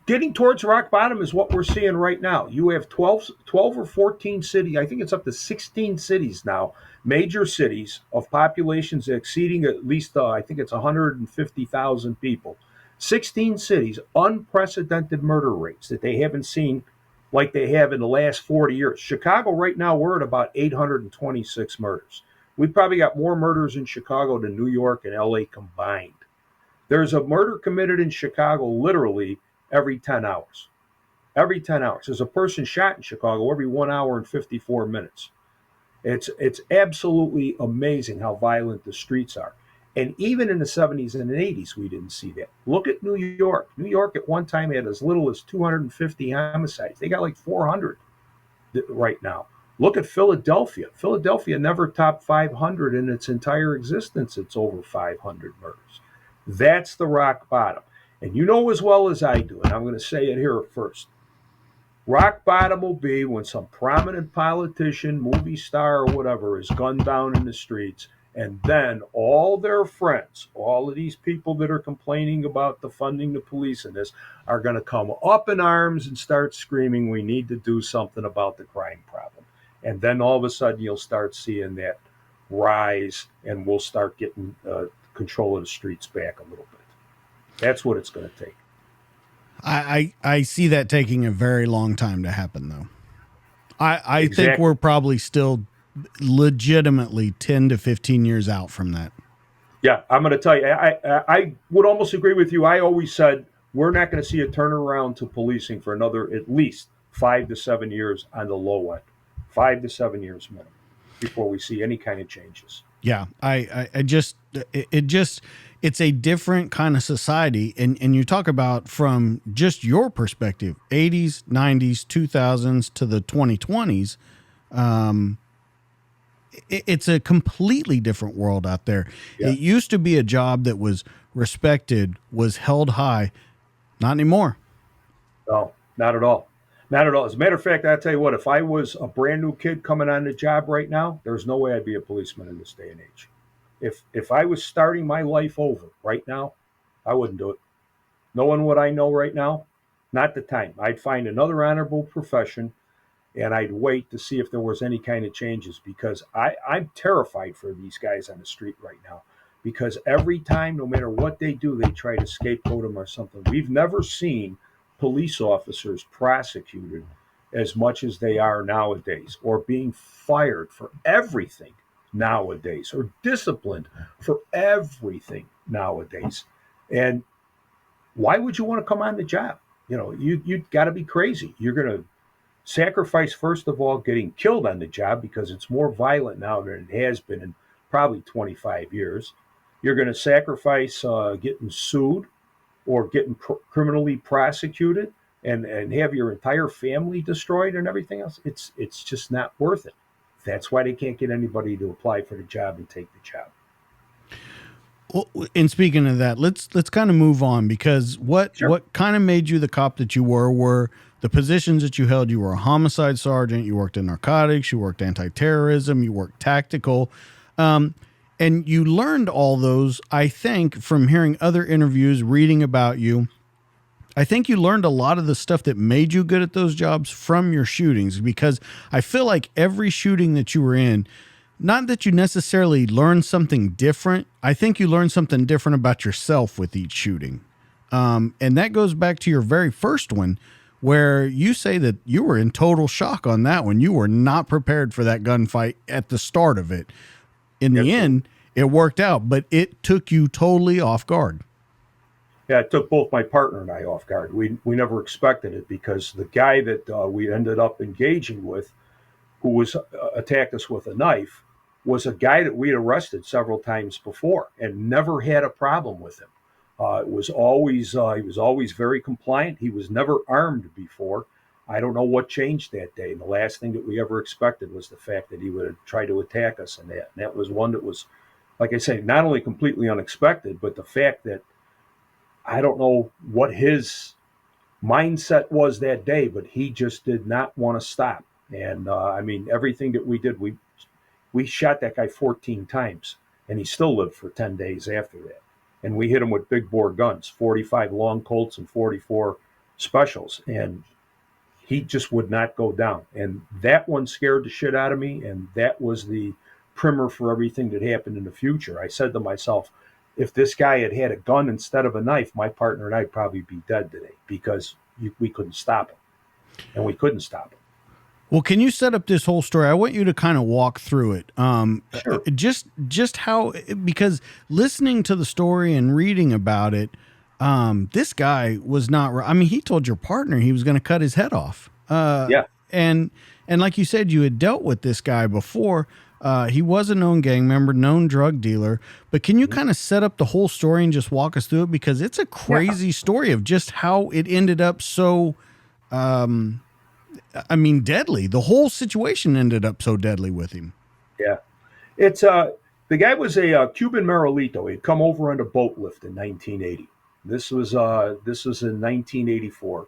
getting towards rock bottom is what we're seeing right now. You have 12 or 14 cities. I think it's up to 16 cities now, major cities of populations exceeding at least, I think it's 150,000 people. 16 cities, unprecedented murder rates that they haven't seen like they have in the last 40 years. Chicago right now, we're at about 826 murders. We've probably got more murders in Chicago than New York and LA combined. There's a murder committed in Chicago literally every 10 hours. Every 10 hours. There's a person shot in Chicago every 1 hour and 54 minutes. It's absolutely amazing how violent the streets are. And even in the 70s and the 80s, we didn't see that. Look at New York. New York at one time had as little as 250 homicides. They got like 400 right now. Look at Philadelphia. Philadelphia never topped 500 in its entire existence. It's over 500 murders. That's the rock bottom. And you know as well as I do, and I'm going to say it here first, rock bottom will be when some prominent politician, movie star, or whatever is gunned down in the streets, and then all their friends, all of these people that are complaining about defunding the police and this, are going to come up in arms and start screaming, we need to do something about the crime problem. And then all of a sudden you'll start seeing that rise, and we'll start getting control of the streets back a little bit. That's what it's going to take. I see that taking a very long time to happen, though. I Exactly. think we're probably still legitimately 10 to 15 years out from that. Yeah, I'm going to tell you, I would almost agree with you. I always said we're not going to see a turnaround to policing for another at least 5 to 7 years on the low end. 5 to 7 years minimum before we see any kind of changes. Yeah, it's a different kind of society. And you talk about from just your perspective, 80s, 90s, 2000s to the 2020s. It's a completely different world out there. Yeah. It used to be a job that was respected, was held high. Not anymore. No, not at all. Not at all. As a matter of fact, I'll tell you what, if I was a brand new kid coming on the job right now, there's no way I'd be a policeman in this day and age. If I was starting my life over right now, I wouldn't do it. Knowing what I know right now, not the time. I'd find another honorable profession and I'd wait to see if there was any kind of changes because I'm terrified for these guys on the street right now. Because every time, no matter what they do, they try to scapegoat them or something. We've never seen police officers prosecuted as much as they are nowadays, or being fired for everything nowadays, or disciplined for everything nowadays. And why would you want to come on the job? You got to be crazy. You're going to sacrifice, first of all, getting killed on the job because it's more violent now than it has been in probably 25 years. You're going to sacrifice getting sued or getting criminally prosecuted and have your entire family destroyed and everything else. It's just not worth it. That's why they can't get anybody to apply for the job and take the job. Well, and speaking of that, let's kind of move on because Sure. what kind of made you the cop that you were the positions that you held. You were a homicide sergeant, you worked in narcotics, you worked anti-terrorism, you worked tactical. And you learned all those, I think, from hearing other interviews, reading about you. I think you learned a lot of the stuff that made you good at those jobs from your shootings, because I feel like every shooting that you were in, not that you necessarily learned something different. I think you learned something different about yourself with each shooting. And that goes back to your very first one, where you say that you were in total shock on that one. You were not prepared for that gunfight at the start of it. In the end, it worked out, but it took you totally off guard. Yeah, it took both my partner and I off guard. We never expected it because the guy that we ended up engaging with, who was attacked us with a knife, was a guy that we had arrested several times before and never had a problem with him. It was always he was always very compliant. He was never armed before. I don't know what changed that day. And the last thing that we ever expected was the fact that he would try to attack us in that. And that was one that was, like I say, not only completely unexpected, but the fact that I don't know what his mindset was that day, but he just did not want to stop. And I mean, everything that we did, we shot that guy 14 times, and he still lived for 10 days after that. And we hit him with big bore guns, 45 long Colts and 44 specials, and he just would not go down. And that one scared the shit out of me, and that was the primer for everything that happened in the future. I said to myself, if this guy had had a gun instead of a knife, my partner and I'd probably be dead today because we couldn't stop him, and we couldn't stop him. Well, can you set up this whole story? I want you to kind of walk through it. Sure. Just how, because listening to the story and reading about it, this guy was not, I mean, he told your partner he was going to cut his head off. Yeah. And like you said, you had dealt with this guy before. He was a known gang member, known drug dealer, but can you kind of set up the whole story and just walk us through it? Because it's a crazy story of just how it ended up so, I mean, deadly. The whole situation ended up so deadly with him. Yeah. It's the guy was a Cuban Marilito. He'd come over on a boat lift in 1980. This was in 1984.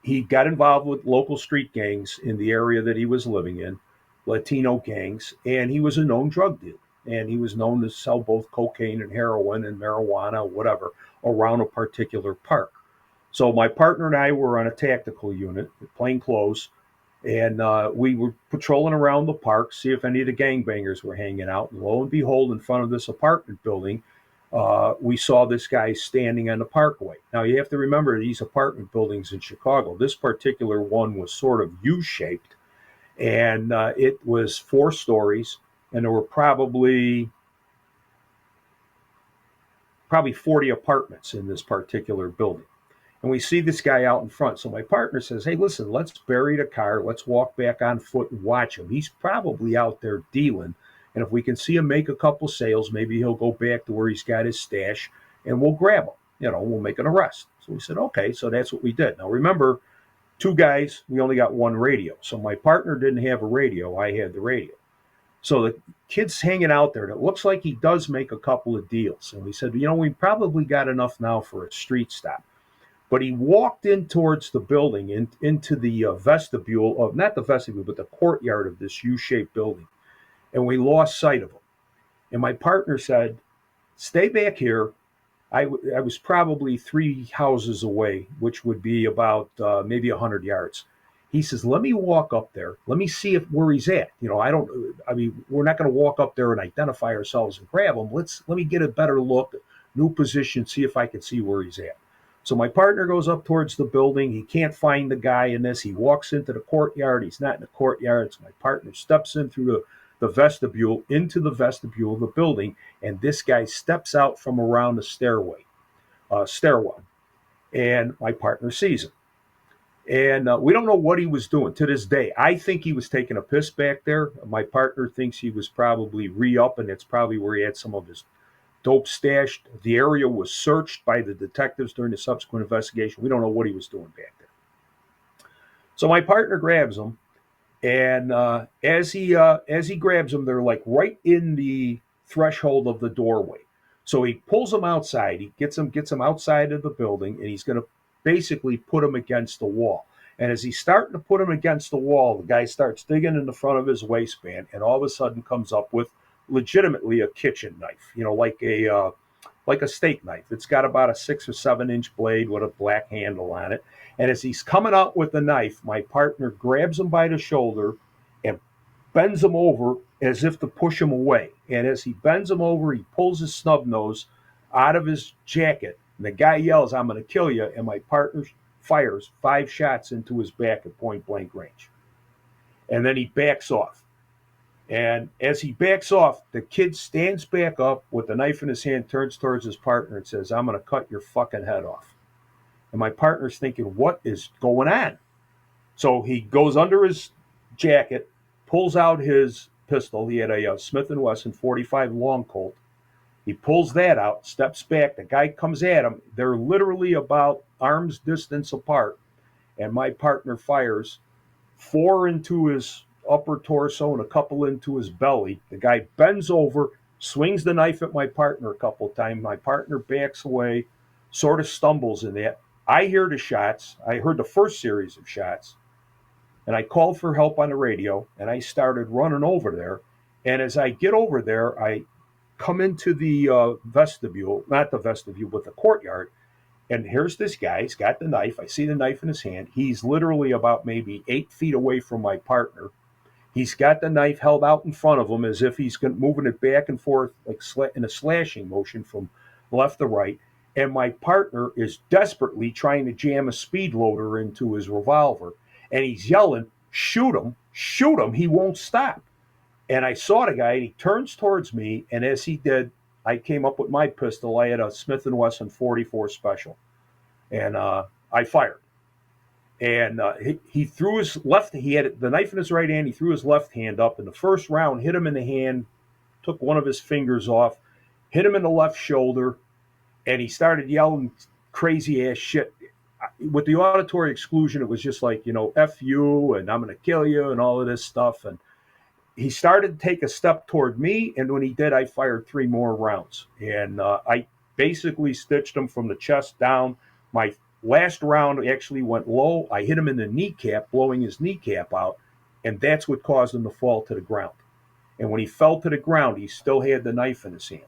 He got involved with local street gangs in the area that he was living in, Latino gangs, and he was a known drug dealer. And he was known to sell both cocaine and heroin and marijuana, whatever, around a particular park. So my partner and I were on a tactical unit, plain clothes, and we were patrolling around the park, see if any of the gangbangers were hanging out. And lo and behold, in front of this apartment building, we saw this guy standing on the parkway. Now, you have to remember these apartment buildings in Chicago. This particular one was sort of U-shaped, and it was 4 stories, and there were probably 40 apartments in this particular building. And we see this guy out in front. So my partner says, hey, listen, let's bury the car. Let's walk back on foot and watch him. He's probably out there dealing. And if we can see him make a couple sales, maybe he'll go back to where he's got his stash and we'll grab him. We'll make an arrest. So we said, okay, so that's what we did. Now remember, 2 guys, we only got 1 radio. So my partner didn't have a radio. I had the radio. So the kid's hanging out there, and it looks like he does make a couple of deals. And we said, we probably got enough now for a street stop. But he walked in towards the building, into the vestibule of, not the vestibule, but the courtyard of this U-shaped building. And we lost sight of him. And my partner said, stay back here. I was probably 3 houses away, which would be about maybe 100 yards. He says, let me walk up there. Let me see where he's at. We're not going to walk up there and identify ourselves and grab him. Let me get a better look, new position, see if I can see where he's at. So my partner goes up towards the building. He can't find the guy in this. He walks into the courtyard. He's not in the courtyard. So my partner steps in through the vestibule, into the vestibule of the building, and this guy steps out from around the stairwell, and my partner sees him. And we don't know what he was doing to this day. I think he was taking a piss back there. My partner thinks he was probably re-upping. It's probably where he had some of his dope stashed. The area was searched by the detectives during the subsequent investigation. We don't know what he was doing back there. So my partner grabs him, and as he grabs him, they're like right in the threshold of the doorway. So he pulls him outside. He gets him outside of the building, and he's going to basically put him against the wall. And as he's starting to put him against the wall, the guy starts digging in the front of his waistband, and all of a sudden comes up with legitimately a kitchen knife, like a steak knife. It's got about a 6 or 7 inch blade with a black handle on it. And as he's coming out with the knife, my partner grabs him by the shoulder and bends him over as if to push him away. And as he bends him over, he pulls his snub nose out of his jacket. And the guy yells, "I'm going to kill you." And my partner fires 5 shots into his back at point blank range. And then he backs off. And as he backs off, the kid stands back up with the knife in his hand, turns towards his partner and says, "I'm going to cut your fucking head off." And my partner's thinking, what is going on? So he goes under his jacket, pulls out his pistol. He had a Smith & Wesson 45 long Colt. He pulls that out, steps back. The guy comes at him. They're literally about arm's distance apart. And my partner fires 4 into his upper torso and a couple into his belly. The guy bends over, swings the knife at my partner a couple of times. My partner backs away, sort of stumbles in that. I hear the shots. I heard the first series of shots, and I called for help on the radio, and I started running over there. And as I get over there, I come into the vestibule, not the vestibule, but the courtyard. And here's this guy. He's got the knife. I see the knife in his hand. He's literally about maybe 8 feet away from my partner. He's got the knife held out in front of him as if he's moving it back and forth like in a slashing motion from left to right. And my partner is desperately trying to jam a speed loader into his revolver. And he's yelling, "Shoot him, shoot him." He won't stop. And I saw the guy, and he turns towards me. And as he did, I came up with my pistol. I had a Smith & Wesson 44 Special. And I fired. And he threw his left, he had the knife in his right hand. He threw his left hand up. And the first round hit him in the hand, took one of his fingers off, hit him in the left shoulder. And he started yelling crazy ass shit. With the auditory exclusion, it was just like, F you, and I'm going to kill you, and all of this stuff. And he started to take a step toward me. And when he did, I fired 3 more rounds. And I basically stitched him from the chest down. My last round actually went low. I hit him in the kneecap, blowing his kneecap out. And that's what caused him to fall to the ground. And when he fell to the ground, he still had the knife in his hand.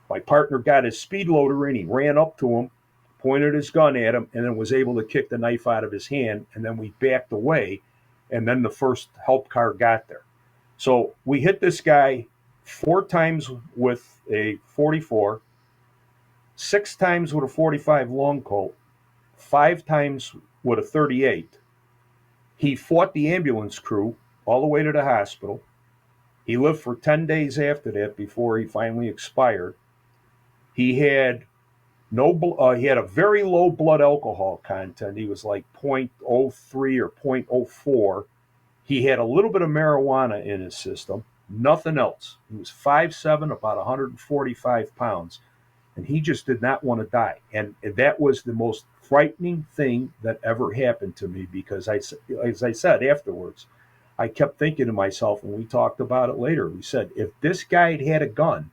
My partner got his speed loader in. He ran up to him, pointed his gun at him, and then was able to kick the knife out of his hand. And then we backed away, and then the first help car got there. So we hit this guy 4 times with a 44, 6 times with a 45 long Colt, 5 times with a 38. He fought the ambulance crew all the way to the hospital. He lived for 10 days after that before he finally expired. He had he had a very low blood alcohol content. He was like 0.03 or 0.04. He had a little bit of marijuana in his system, nothing else. He was 5'7", about 145 pounds, and he just did not want to die. And that was the most frightening thing that ever happened to me, because as I said afterwards, I kept thinking to myself, and we talked about it later, we said, if this guy had had a gun,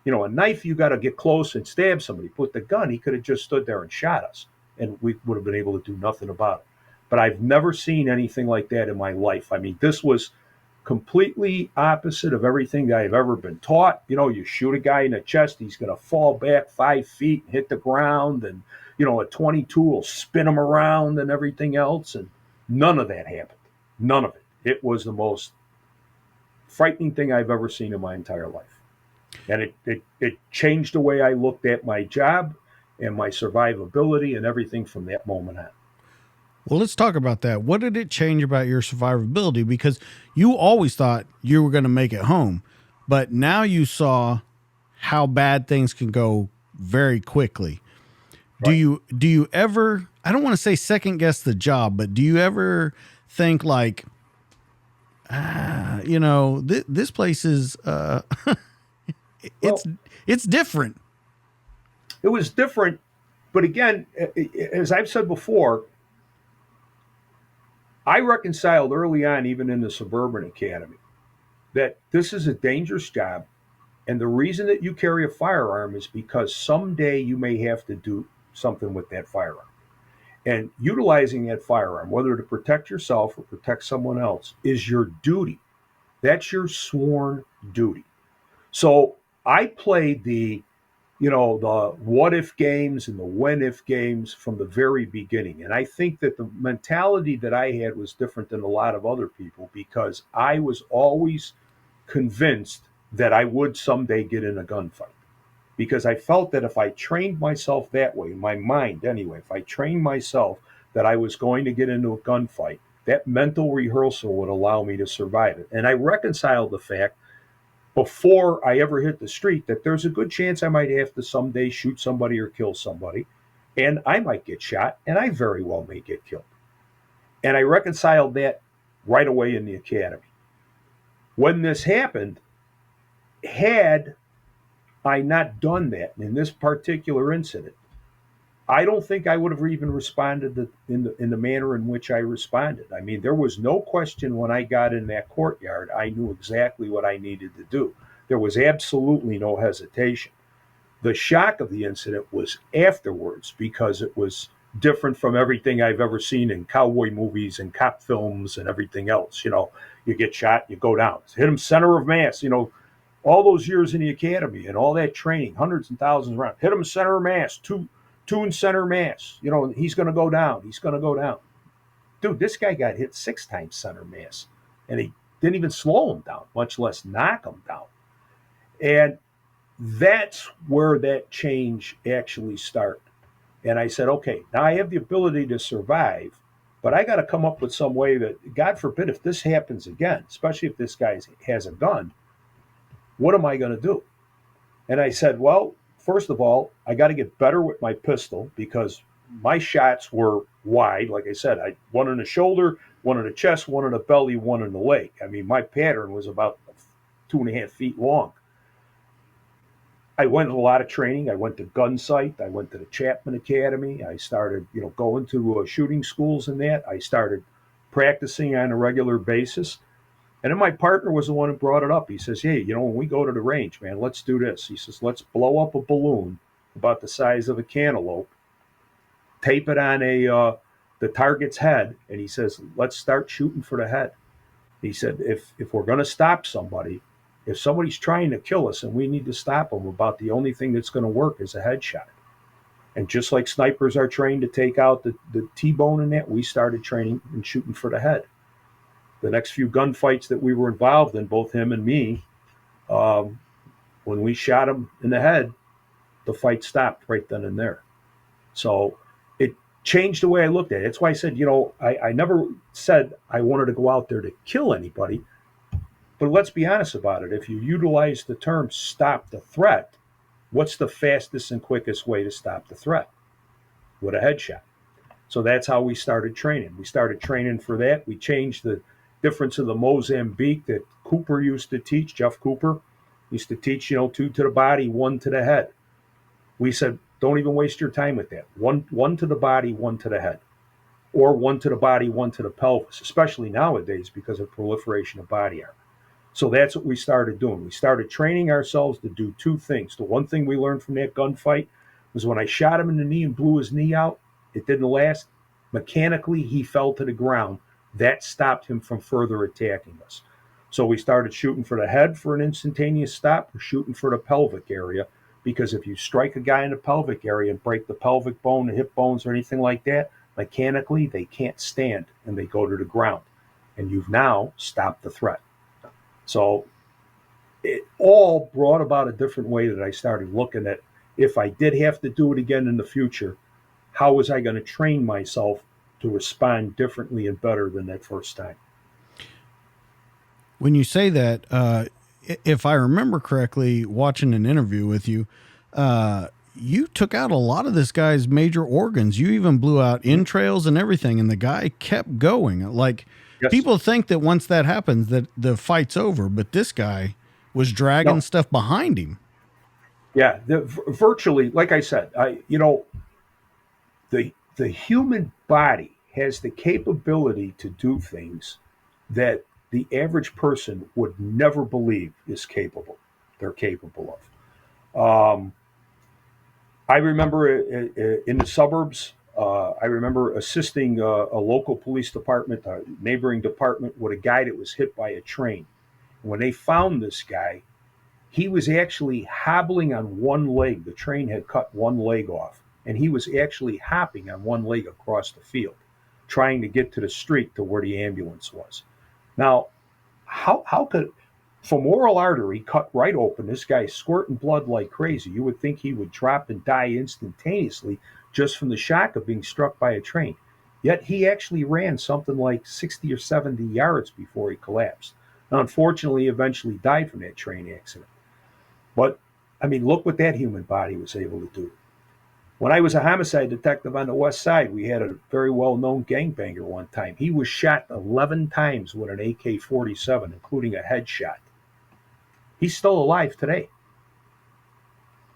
a knife, you got to get close and stab somebody. With the gun, he could have just stood there and shot us. and we would have been able to do nothing about it. But I've never seen anything like that in my life. I mean, this was completely opposite of everything that I've ever been taught. You shoot a guy in the chest, he's going to fall back 5 feet and hit the ground, and a 22 will spin him around and everything else. And none of that happened. None of it. It was the most frightening thing I've ever seen in my entire life. And it changed the way I looked at my job and my survivability and everything from that moment on. Well, let's talk about that. What did it change about your survivability? Because you always thought you were going to make it home, but now you saw how bad things can go very quickly. Right. Do you ever, I don't want to say second guess the job, but do you ever think like, this place is, it's different. It was different. But again, as I've said before, I reconciled early on, even in the suburban academy, that this is a dangerous job. And the reason that you carry a firearm is because someday you may have to do something with that firearm. And utilizing that firearm, whether to protect yourself or protect someone else, is your duty. That's your sworn duty. So I played the what if games and the when if games from the very beginning. And I think that the mentality that I had was different than a lot of other people, because I was always convinced that I would someday get in a gunfight. Because I felt that if I trained myself that way, in my mind anyway, if I trained myself that I was going to get into a gunfight, that mental rehearsal would allow me to survive it. And I reconciled the fact before I ever hit the street that there's a good chance I might have to someday shoot somebody or kill somebody, and I might get shot, and I very well may get killed. And I reconciled that right away in the academy. When this happened, had I not done that in this particular incident, I don't think I would have even responded in the manner in which I responded. I mean, there was no question when I got in that courtyard. I knew exactly what I needed to do. There was absolutely no hesitation. The shock of the incident was afterwards, because it was different from everything I've ever seen in cowboy movies and cop films and everything else. You get shot, you go down. Hit him center of mass, all those years in the academy and all that training, hundreds and thousands around. Hit him center of mass, two in center mass. He's going to go down. He's going to go down. Dude, this guy got hit 6 times center mass, and he didn't even slow him down, much less knock him down. And that's where that change actually started. And I said, okay, now I have the ability to survive, but I got to come up with some way that, God forbid, if this happens again, especially if this guy has a gun, what am I going to do? And I said, well, first of all, I got to get better with my pistol, because my shots were wide. Like I said, one in the shoulder, one in the chest, one in the belly, one in the leg. I mean, my pattern was about 2.5 feet long. I went to a lot of training. I went to gun sight. I went to the Chapman Academy. I started, going to shooting schools and that. I started practicing on a regular basis. And then my partner was the one who brought it up. He says, hey, when we go to the range, man, let's do this. He says, let's blow up a balloon about the size of a cantaloupe, tape it on the target's head, and he says, let's start shooting for the head. He said, if we're going to stop somebody, if somebody's trying to kill us and we need to stop them, about the only thing that's going to work is a headshot. And just like snipers are trained to take out the T-bone in that, we started training and shooting for the head. The next few gunfights that we were involved in, both him and me, when we shot him in the head, the fight stopped right then and there. So it changed the way I looked at it. That's why I said, I never said I wanted to go out there to kill anybody. But let's be honest about it. If you utilize the term stop the threat, what's the fastest and quickest way to stop the threat? With a headshot. So that's how we started training. We started training for that. We changed the difference of the Mozambique that Cooper used to teach. Jeff Cooper used to teach, 2 to the body, 1 to the head. We said, don't even waste your time with that. One to the body, 1 to the head. Or 1 to the body, 1 to the pelvis, especially nowadays because of proliferation of body armor. So that's what we started doing. We started training ourselves to do 2 things. The one thing we learned from that gunfight was when I shot him in the knee and blew his knee out, It didn't last. Mechanically, he fell to the ground. That stopped him from further attacking us. So we started shooting for the head for an instantaneous stop. We're shooting for the pelvic area, because if you strike a guy in the pelvic area and break the pelvic bone, the hip bones, or anything like that, mechanically they can't stand and they go to the ground. And you've now stopped the threat. So it all brought about a different way that I started looking at, if I did have to do it again in the future, how was I going to train myself to respond differently and better than that first time? When you say that, if I remember correctly, watching an interview with you, you took out a lot of this guy's major organs. You even blew out entrails and everything, and the guy kept going. Like, Yes. people think that once that happens, that the fight's over, but this guy was dragging No. stuff behind him. Yeah, virtually, like I said, the human body has the capability to do things that the average person would never believe they're capable of. I remember in the suburbs, I remember assisting a local police department, a neighboring department, with a guy that was hit by a train. When they found this guy, he was actually hobbling on one leg. The train had cut one leg off, and he was actually hopping on one leg across the field, trying to get to the street to where the ambulance was. Now, how could femoral artery cut right open? This guy's squirting blood like crazy. You would think he would drop and die instantaneously just from the shock of being struck by a train. Yet he actually ran something like 60 or 70 yards before he collapsed. Now, unfortunately, he eventually died from that train accident. But, I mean, look what that human body was able to do. When I was a homicide detective on the West Side, we had a very well-known gangbanger one time. He was shot 11 times with an AK-47, including a headshot. He's still alive today.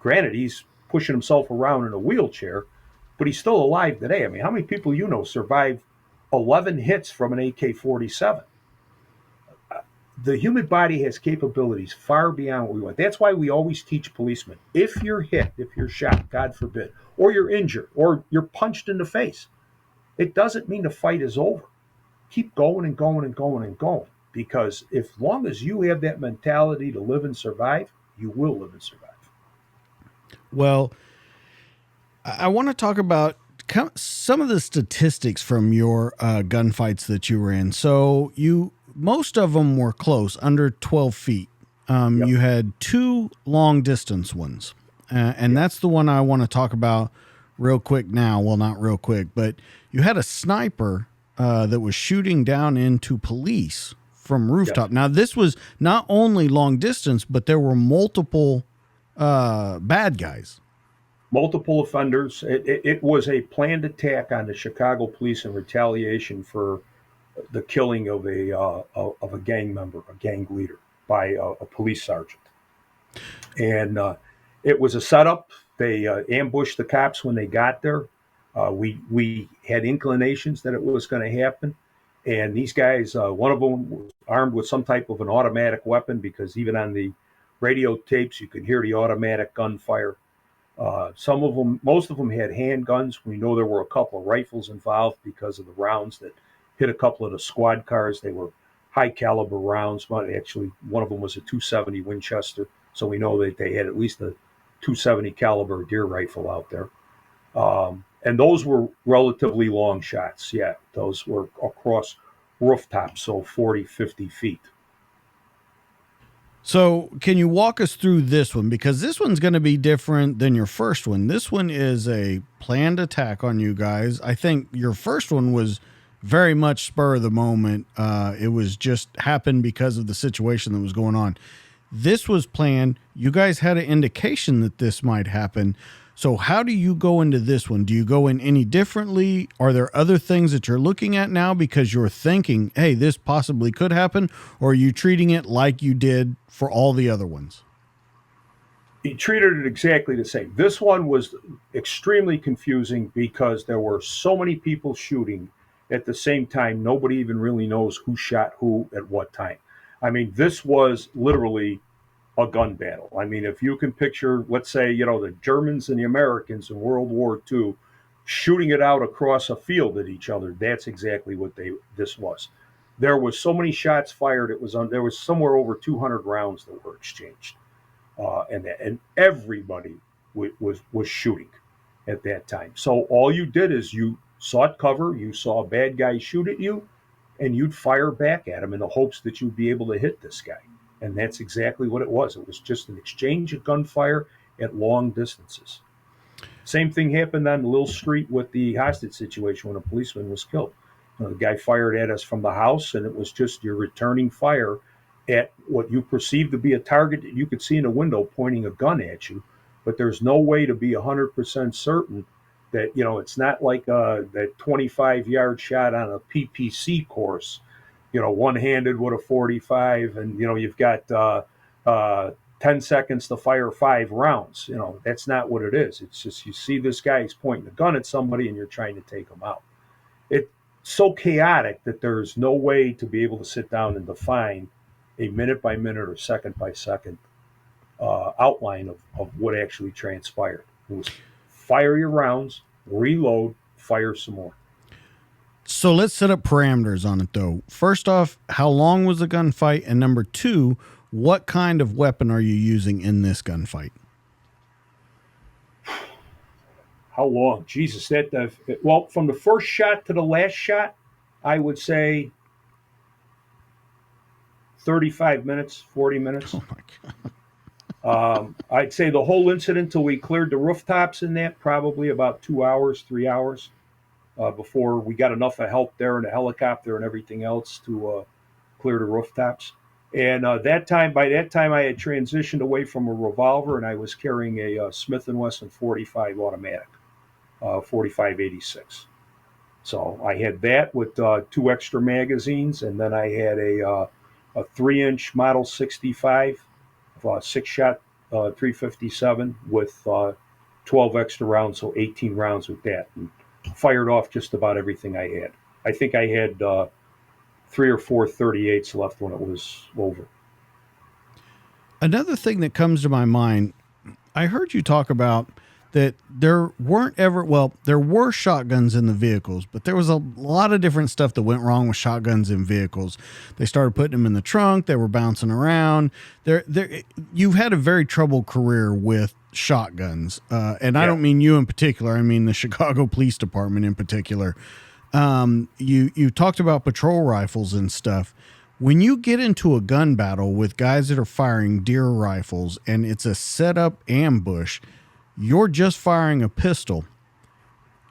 Granted, he's pushing himself around in a wheelchair, but he's still alive today. I mean, how many people you know survived 11 hits from an AK-47? The human body has capabilities far beyond what we want. That's why we always teach policemen, if you're hit, if you're shot, God forbid, or you're injured, or you're punched in the face, it doesn't mean the fight is over. Keep going and going and going and going. Because as long as you have that mentality to live and survive, you will live and survive. Well, I want to talk about some of the statistics from your gunfights that you were in. So most of them were close, under 12 feet. Yep. You had 2 long distance ones. And that's the one I want to talk about real quick now. Well, not real quick, but you had a sniper that was shooting down into police from rooftop. Yes. Now, this was not only long distance, but there were multiple bad guys. Multiple offenders. It was a planned attack on the Chicago police in retaliation for the killing of a gang member, a gang leader, by a police sergeant. And it was a setup. They ambushed the cops when they got there. We had inclinations that it was going to happen. And these guys, one of them was armed with some type of an automatic weapon, because even on the radio tapes, you could hear the automatic gunfire. Most of them had handguns. We know there were a couple of rifles involved because of the rounds that hit a couple of the squad cars. They were high caliber rounds, but actually one of them was a 270 Winchester. So we know that they had at least a 270 caliber deer rifle out there. And those were relatively long shots. Yeah, those were across rooftops, so 40, 50 feet. So can you walk us through this one? Because this one's going to be different than your first one. This one is a planned attack on you guys. I think your first one was very much spur of the moment. It was just happened because of the situation that was going on. This was planned. You guys had an indication that this might happen. So how do you go into this one? Do you go in any differently? Are there other things that you're looking at now because you're thinking, hey, this possibly could happen? Or are you treating it like you did for all the other ones? He treated it exactly the same. This one was extremely confusing because there were so many people shooting at the same time. Nobody even really knows who shot who at what time. I mean, this was literally a gun battle. I mean, if you can picture, let's say, the Germans and the Americans in World War II shooting it out across a field at each other. That's exactly what this was. There was so many shots fired. There was somewhere over 200 rounds that were exchanged, and everybody was shooting at that time. So all you did is you sought cover. You saw a bad guy shoot at you, and you'd fire back at him in the hopes that you'd be able to hit this guy. And that's exactly what it was. It was just an exchange of gunfire at long distances. Same thing happened on the little street with the hostage situation when a policeman was killed. The guy fired at us from the house, and it was just your returning fire at what you perceived to be a target that you could see in a window pointing a gun at you. But there's no way to be 100% certain that, it's not like that 25-yard shot on a PPC course, one-handed with a 45, and, you've got 10 seconds to fire 5 rounds. That's not what it is. It's just you see this guy's pointing a gun at somebody and you're trying to take him out. It's so chaotic that there's no way to be able to sit down and define a minute by minute or second by second outline of what actually transpired. It was fire your rounds, reload, fire some more. So let's set up parameters on it, though. First off, how long was the gunfight? And number 2, what kind of weapon are you using in this gunfight? How long? Jesus, well, from the first shot to the last shot, I would say 35 minutes, 40 minutes. Oh my God. I'd say the whole incident till we cleared the rooftops in that, probably about 2 hours, 3 hours, before we got enough of help there and a helicopter and everything else to clear the rooftops. And by that time, I had transitioned away from a revolver, and I was carrying a Smith & Wesson 45 automatic, 45-86. So I had that with 2 extra magazines, and then I had a 3-inch Model 65, 6-shot 357 with 12 extra rounds, so 18 rounds with that, and fired off just about everything I had. I think I had 3 or 4 38s left when it was over. Another thing that comes to my mind, I heard you talk about that there were shotguns in the vehicles, but there was a lot of different stuff that went wrong with shotguns in vehicles. They started putting them in the trunk. They were bouncing around. You've had a very troubled career with shotguns. And I don't mean you in particular. I mean the Chicago Police Department in particular. You talked about patrol rifles and stuff. When you get into a gun battle with guys that are firing deer rifles and it's a set up ambush, you're just firing a pistol.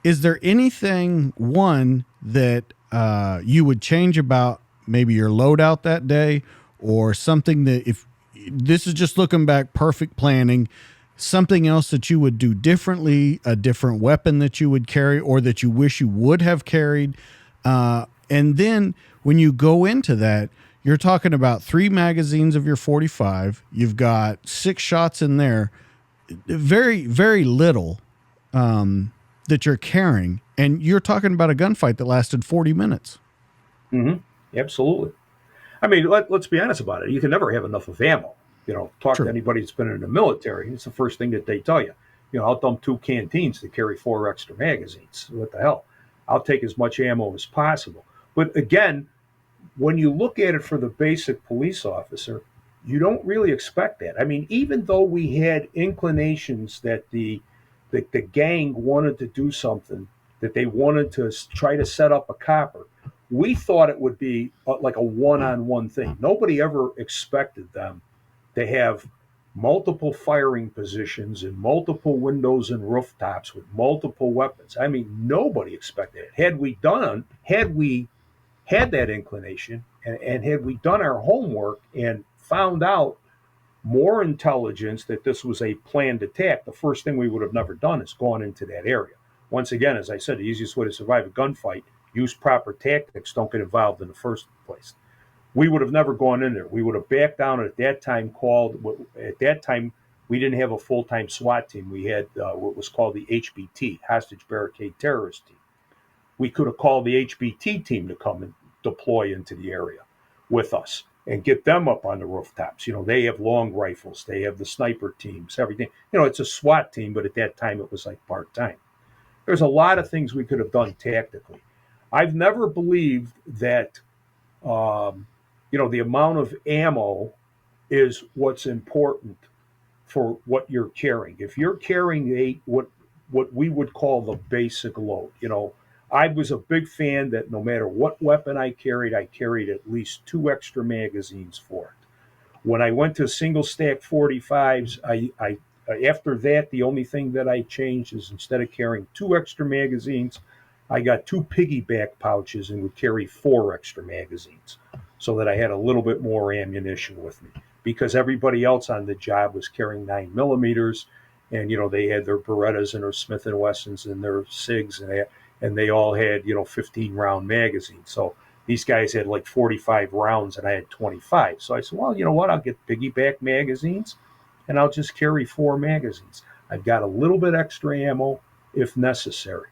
Is there anything, one, that you would change about maybe your loadout that day, or something that, if this is just looking back, perfect planning, something else that you would do differently, a different weapon that you would carry or that you wish you would have carried? And then when you go into that, you're talking about 3 magazines of your 45. You've got 6 shots in there. Very, very little that you're carrying. And you're talking about a gunfight that lasted 40 minutes. Mm-hmm. Absolutely. I mean, let's be honest about it. You can never have enough of ammo. Talk True. to anybody that's been in the military. It's the first thing that they tell you. I'll dump 2 canteens to carry 4 extra magazines. What the hell? I'll take as much ammo as possible. But again, when you look at it for the basic police officer, you don't really expect that. I mean, even though we had inclinations that the gang wanted to do something, that they wanted to try to set up a copper, we thought it would be like a one-on-one thing. Nobody ever expected them to have multiple firing positions and multiple windows and rooftops with multiple weapons. I mean, nobody expected it. Had we had that inclination, and had we done our homework and found out more intelligence that this was a planned attack, the first thing we would have never done is gone into that area. Once again, as I said, the easiest way to survive a gunfight, use proper tactics, don't get involved in the first place. We would have never gone in there. We would have backed down. At that time, we didn't have a full-time SWAT team. We had what was called the HBT, Hostage Barricade Terrorist Team. We could have called the HBT team to come and deploy into the area with us and get them up on the rooftops. They have long rifles. They have the sniper teams, everything. It's a SWAT team, but at that time it was like part-time. there's a lot of things we could have done tactically. I've never believed that, um, the amount of ammo is what's important for what you're carrying. If you're carrying what we would call the basic load, I was a big fan that no matter what weapon I carried at least two extra magazines for it. When I went to single stack 45s, I after that the only thing that I changed is instead of carrying two extra magazines, I got two piggyback pouches and would carry four extra magazines, so that I had a little bit more ammunition with me. Because everybody else on the job was carrying 9 millimeters, and they had their Berettas and their Smith and Wessons and their Sigs, and they all had 15 round magazines. So these guys had like 45 rounds and I had 25. So I said, well, you know what? I'll get piggyback magazines and I'll just carry four magazines. I've got a little bit extra ammo if necessary.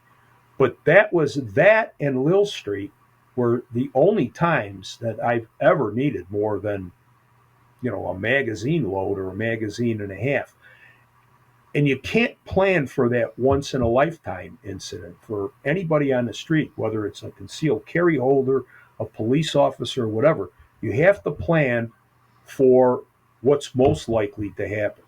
But that and Lil Street were the only times that I've ever needed more than, a magazine load or a magazine and a half. And you can't plan for that once in a lifetime incident for anybody on the street, whether it's a concealed carry holder, a police officer, whatever. You have to plan for what's most likely to happen.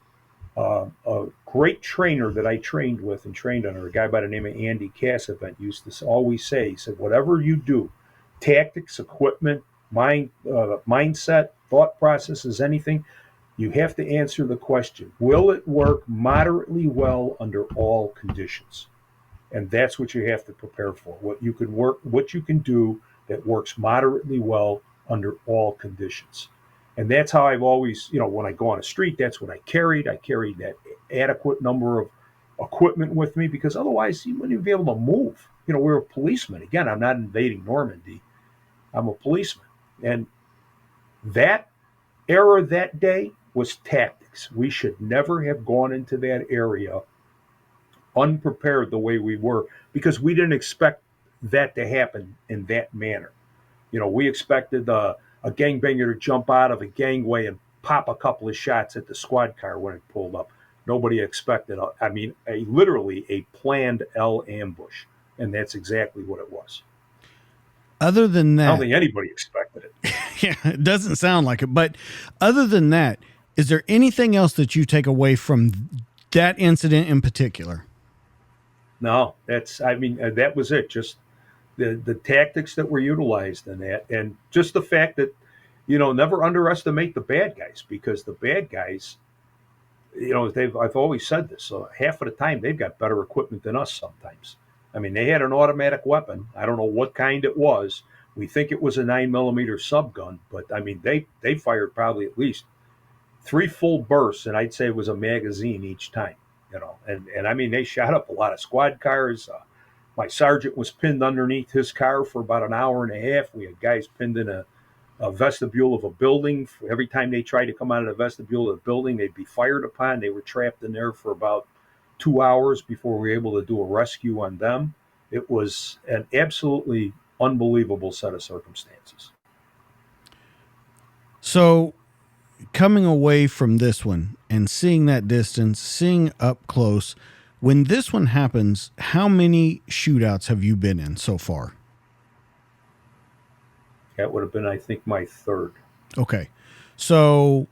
A great trainer that I trained with and trained under, a guy by the name of Andy Cassavant, used to always say, he said, whatever you do, tactics, equipment, mindset, thought processes, anything, you have to answer the question, will it work moderately well under all conditions? And that's what you have to prepare for. What you can do that works moderately well under all conditions. And that's how I've always, when I go on a street, that's what I carried. I carried that adequate number of equipment with me, because otherwise you wouldn't even be able to move. We're a policeman. Again, I'm not invading Normandy. I'm a policeman. And that era that day was tactics. We should never have gone into that area unprepared the way we were, because we didn't expect that to happen in that manner. We expected a gangbanger to jump out of a gangway and pop a couple of shots at the squad car when it pulled up. Nobody expected, literally a planned L ambush. And that's exactly what it was. Other than that, I don't think anybody expected it. Yeah, it doesn't sound like it. But other than that, is there anything else that you take away from that incident in particular? No, that was it. Just the tactics that were utilized in that, and just the fact that, never underestimate the bad guys, because the bad guys, I've always said this. So half of the time they've got better equipment than us sometimes. They had an automatic weapon. I don't know what kind it was. We think it was a 9mm subgun, but they fired probably at least 3 full bursts, and I'd say it was a magazine each time. And they shot up a lot of squad cars. My sergeant was pinned underneath his car for about an hour and a half. We had guys pinned in a vestibule of a building. Every time they tried to come out of the vestibule of the building, they'd be fired upon. They were trapped in there for about 2 hours before we were able to do a rescue on them. It was an absolutely unbelievable set of circumstances. So coming away from this one and seeing that distance, seeing up close, when this one happens, how many shootouts have you been in so far? That would have been, I think, my third. Okay. So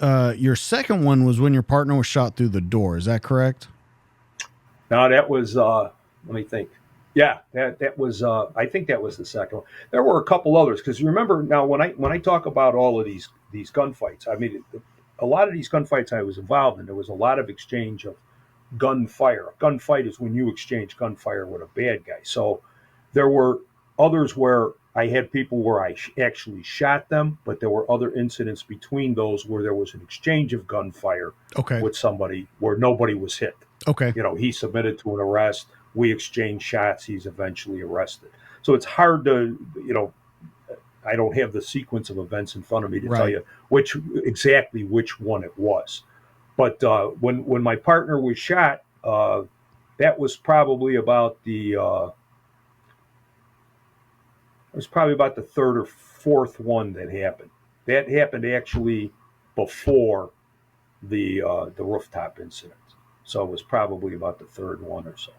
your second one was when your partner was shot through the door. Is that correct? No, that was, let me think. Yeah, that was, I think that was the second one. There were a couple others, because remember now when I talk about all of these gunfights, a lot of these gunfights I was involved in, there was a lot of exchange of gunfire. A gunfight is when you exchange gunfire with a bad guy. So there were others where I had people where I actually shot them, but there were other incidents between those where there was an exchange of gunfire with somebody where nobody was hit. Okay. He submitted to an arrest. We exchanged shots. He's eventually arrested. So it's hard to, I don't have the sequence of events in front of me to tell you which one it was. But when my partner was shot, that was probably about the third or fourth one that happened. That happened actually before the rooftop incident. So it was probably about the third one or so.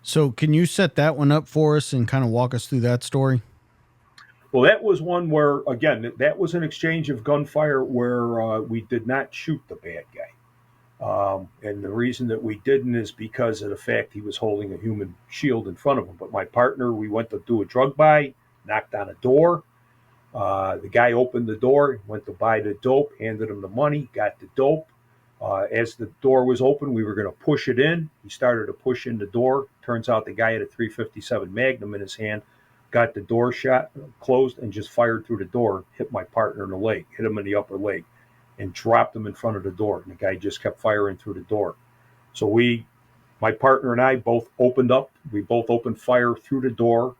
So can you set that one up for us and kind of walk us through that story? Well, that was one where, again, that was an exchange of gunfire where we did not shoot the bad guy. And the reason that we didn't is because of the fact he was holding a human shield in front of him. But my partner, we went to do a drug buy, knocked on a door. The guy opened the door, went to buy the dope, handed him the money, got the dope. As the door was open, we were going to push it in. He started to push in the door. Turns out the guy had a 357 Magnum in his hand, got the door shut, closed, and just fired through the door, hit my partner in the leg, hit him in the upper leg, and dropped him in front of the door. And the guy just kept firing through the door. So my partner and I both opened up. We both opened fire through the door.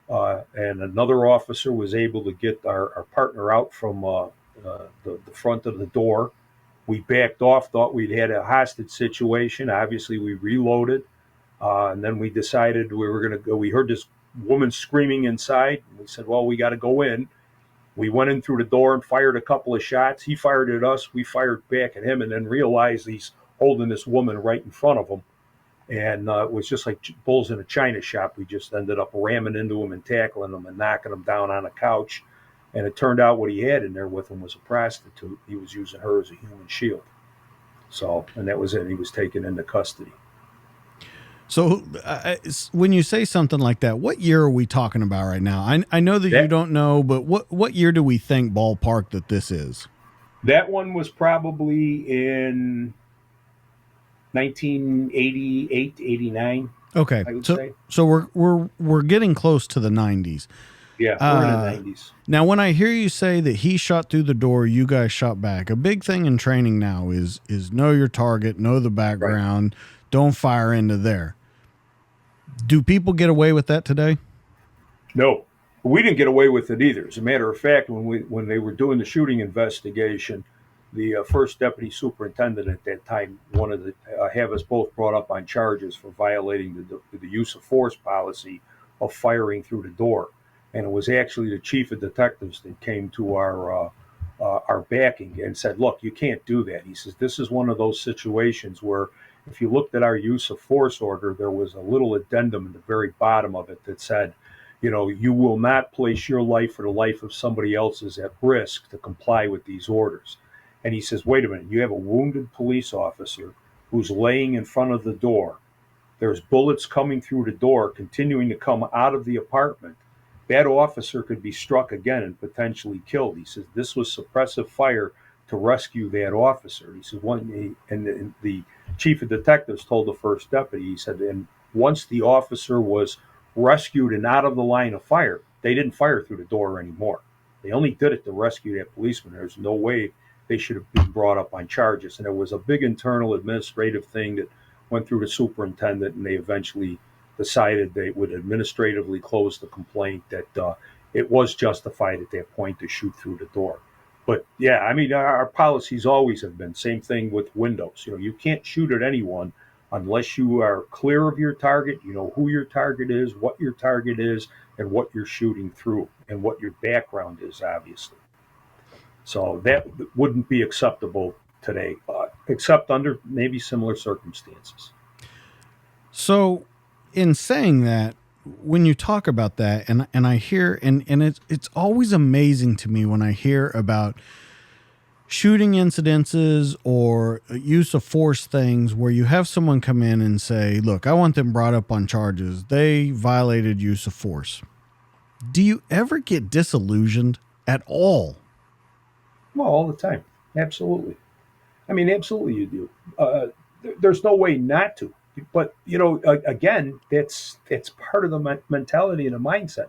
And another officer was able to get our partner out from the front of the door. We backed off, thought we'd had a hostage situation. Obviously, we reloaded. And then we decided we were going to go. We heard this woman screaming inside. And we said, well, we got to go in. We went in through the door and fired a couple of shots. He fired at us. We fired back at him, and then realized he's holding this woman right in front of him. And it was just like bulls in a china shop. We just ended up ramming into him and tackling him and knocking him down on a couch. And it turned out what he had in there with him was a prostitute. He was using her as a human shield. So, and that was it. He was taken into custody. So when you say something like that, what year are we talking about right now? I know that you don't know, but what year do we think ballpark that this is? That one was probably in 1988, 89. Okay. I would say. So we're getting close to the 90s. Yeah, we're in the 90s. Now, when I hear you say that he shot through the door, you guys shot back. A big thing in training now is know your target, know the background, don't fire into there. Do people get away with that today? No, we didn't get away with it either. As a matter of fact, when they were doing the shooting investigation, the first deputy superintendent at that time wanted to have us both brought up on charges for violating the use of force policy of firing through the door. And it was actually the chief of detectives that came to our backing and said, look, you can't do that. He says, this is one of those situations where if you looked at our use of force order, there was a little addendum at the very bottom of it that said, you will not place your life or the life of somebody else's at risk to comply with these orders. And he says, wait a minute, you have a wounded police officer who's laying in front of the door. There's bullets coming through the door, continuing to come out of the apartment. That officer could be struck again and potentially killed. He says, this was suppressive fire to rescue that officer. He said, and the chief of detectives told the first deputy, he said, and once the officer was rescued and out of the line of fire, they didn't fire through the door anymore. They only did it to rescue that policeman. There's no way they should have been brought up on charges. And there was a big internal administrative thing that went through the superintendent, and they eventually decided they would administratively close the complaint, that it was justified at that point to shoot through the door. But yeah, I mean, our policies always have been same thing with windows. You can't shoot at anyone unless you are clear of your target, you know who your target is, what your target is, and what you're shooting through, and what your background is, obviously. So that wouldn't be acceptable today, except under maybe similar circumstances. So in saying that, when you talk about that, and I hear, and it's always amazing to me when I hear about shooting incidences or use of force things where you have someone come in and say, look, I want them brought up on charges. They violated use of force. Do you ever get disillusioned at all? Well, all the time. Absolutely. I mean, absolutely you do. There's no way not to. But, again, that's part of the mentality and the mindset.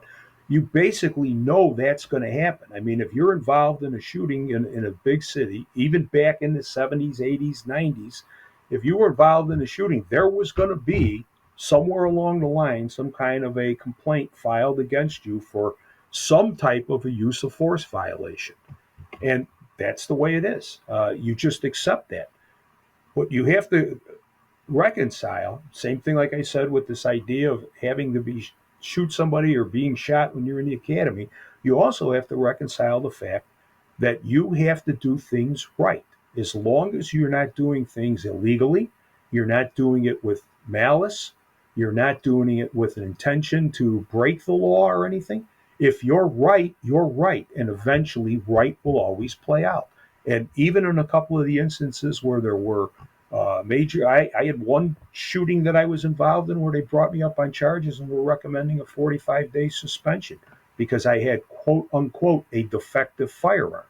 You basically know that's going to happen. I mean, if you're involved in a shooting in a big city, even back in the 70s, 80s, 90s, if you were involved in a shooting, there was going to be somewhere along the line some kind of a complaint filed against you for some type of a use of force violation. And that's the way it is. You just accept that. What you have to reconcile, same thing like I said with this idea of having to shoot somebody or being shot when you're in the academy, you also have to reconcile the fact that you have to do things right. As long as you're not doing things illegally, you're not doing it with malice, You're not doing it with an intention to break the law or anything. If you're right, you're right. And eventually, right will always play out. And even in a couple of the instances where there were I had one shooting that I was involved in where they brought me up on charges and were recommending a 45-day suspension because I had, quote unquote, a defective firearm.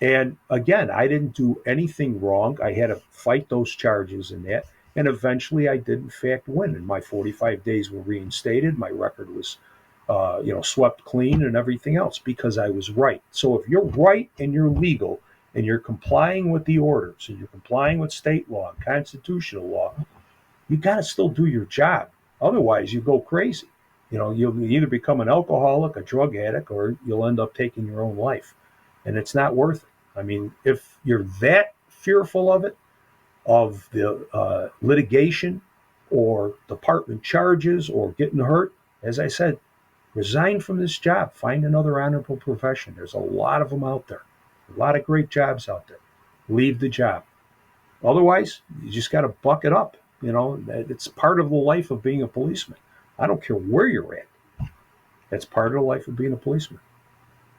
And again, I didn't do anything wrong. I had to fight those charges and that. And eventually I did, in fact, win. And my 45 days were reinstated. My record was, swept clean and everything else because I was right. So if you're right and you're legal and you're complying with the orders and you're complying with state law and constitutional law, you got to still do your job. Otherwise, you go crazy. You'll either become an alcoholic, a drug addict, or you'll end up taking your own life. And it's not worth it. I mean, if you're that fearful of it, of the litigation or department charges or getting hurt, as I said, resign from this job. Find another honorable profession. There's a lot of them out there. A lot of great jobs out there. Leave the job. Otherwise, you just got to buck it up. It's part of the life of being a policeman. I don't care where you're at. That's part of the life of being a policeman.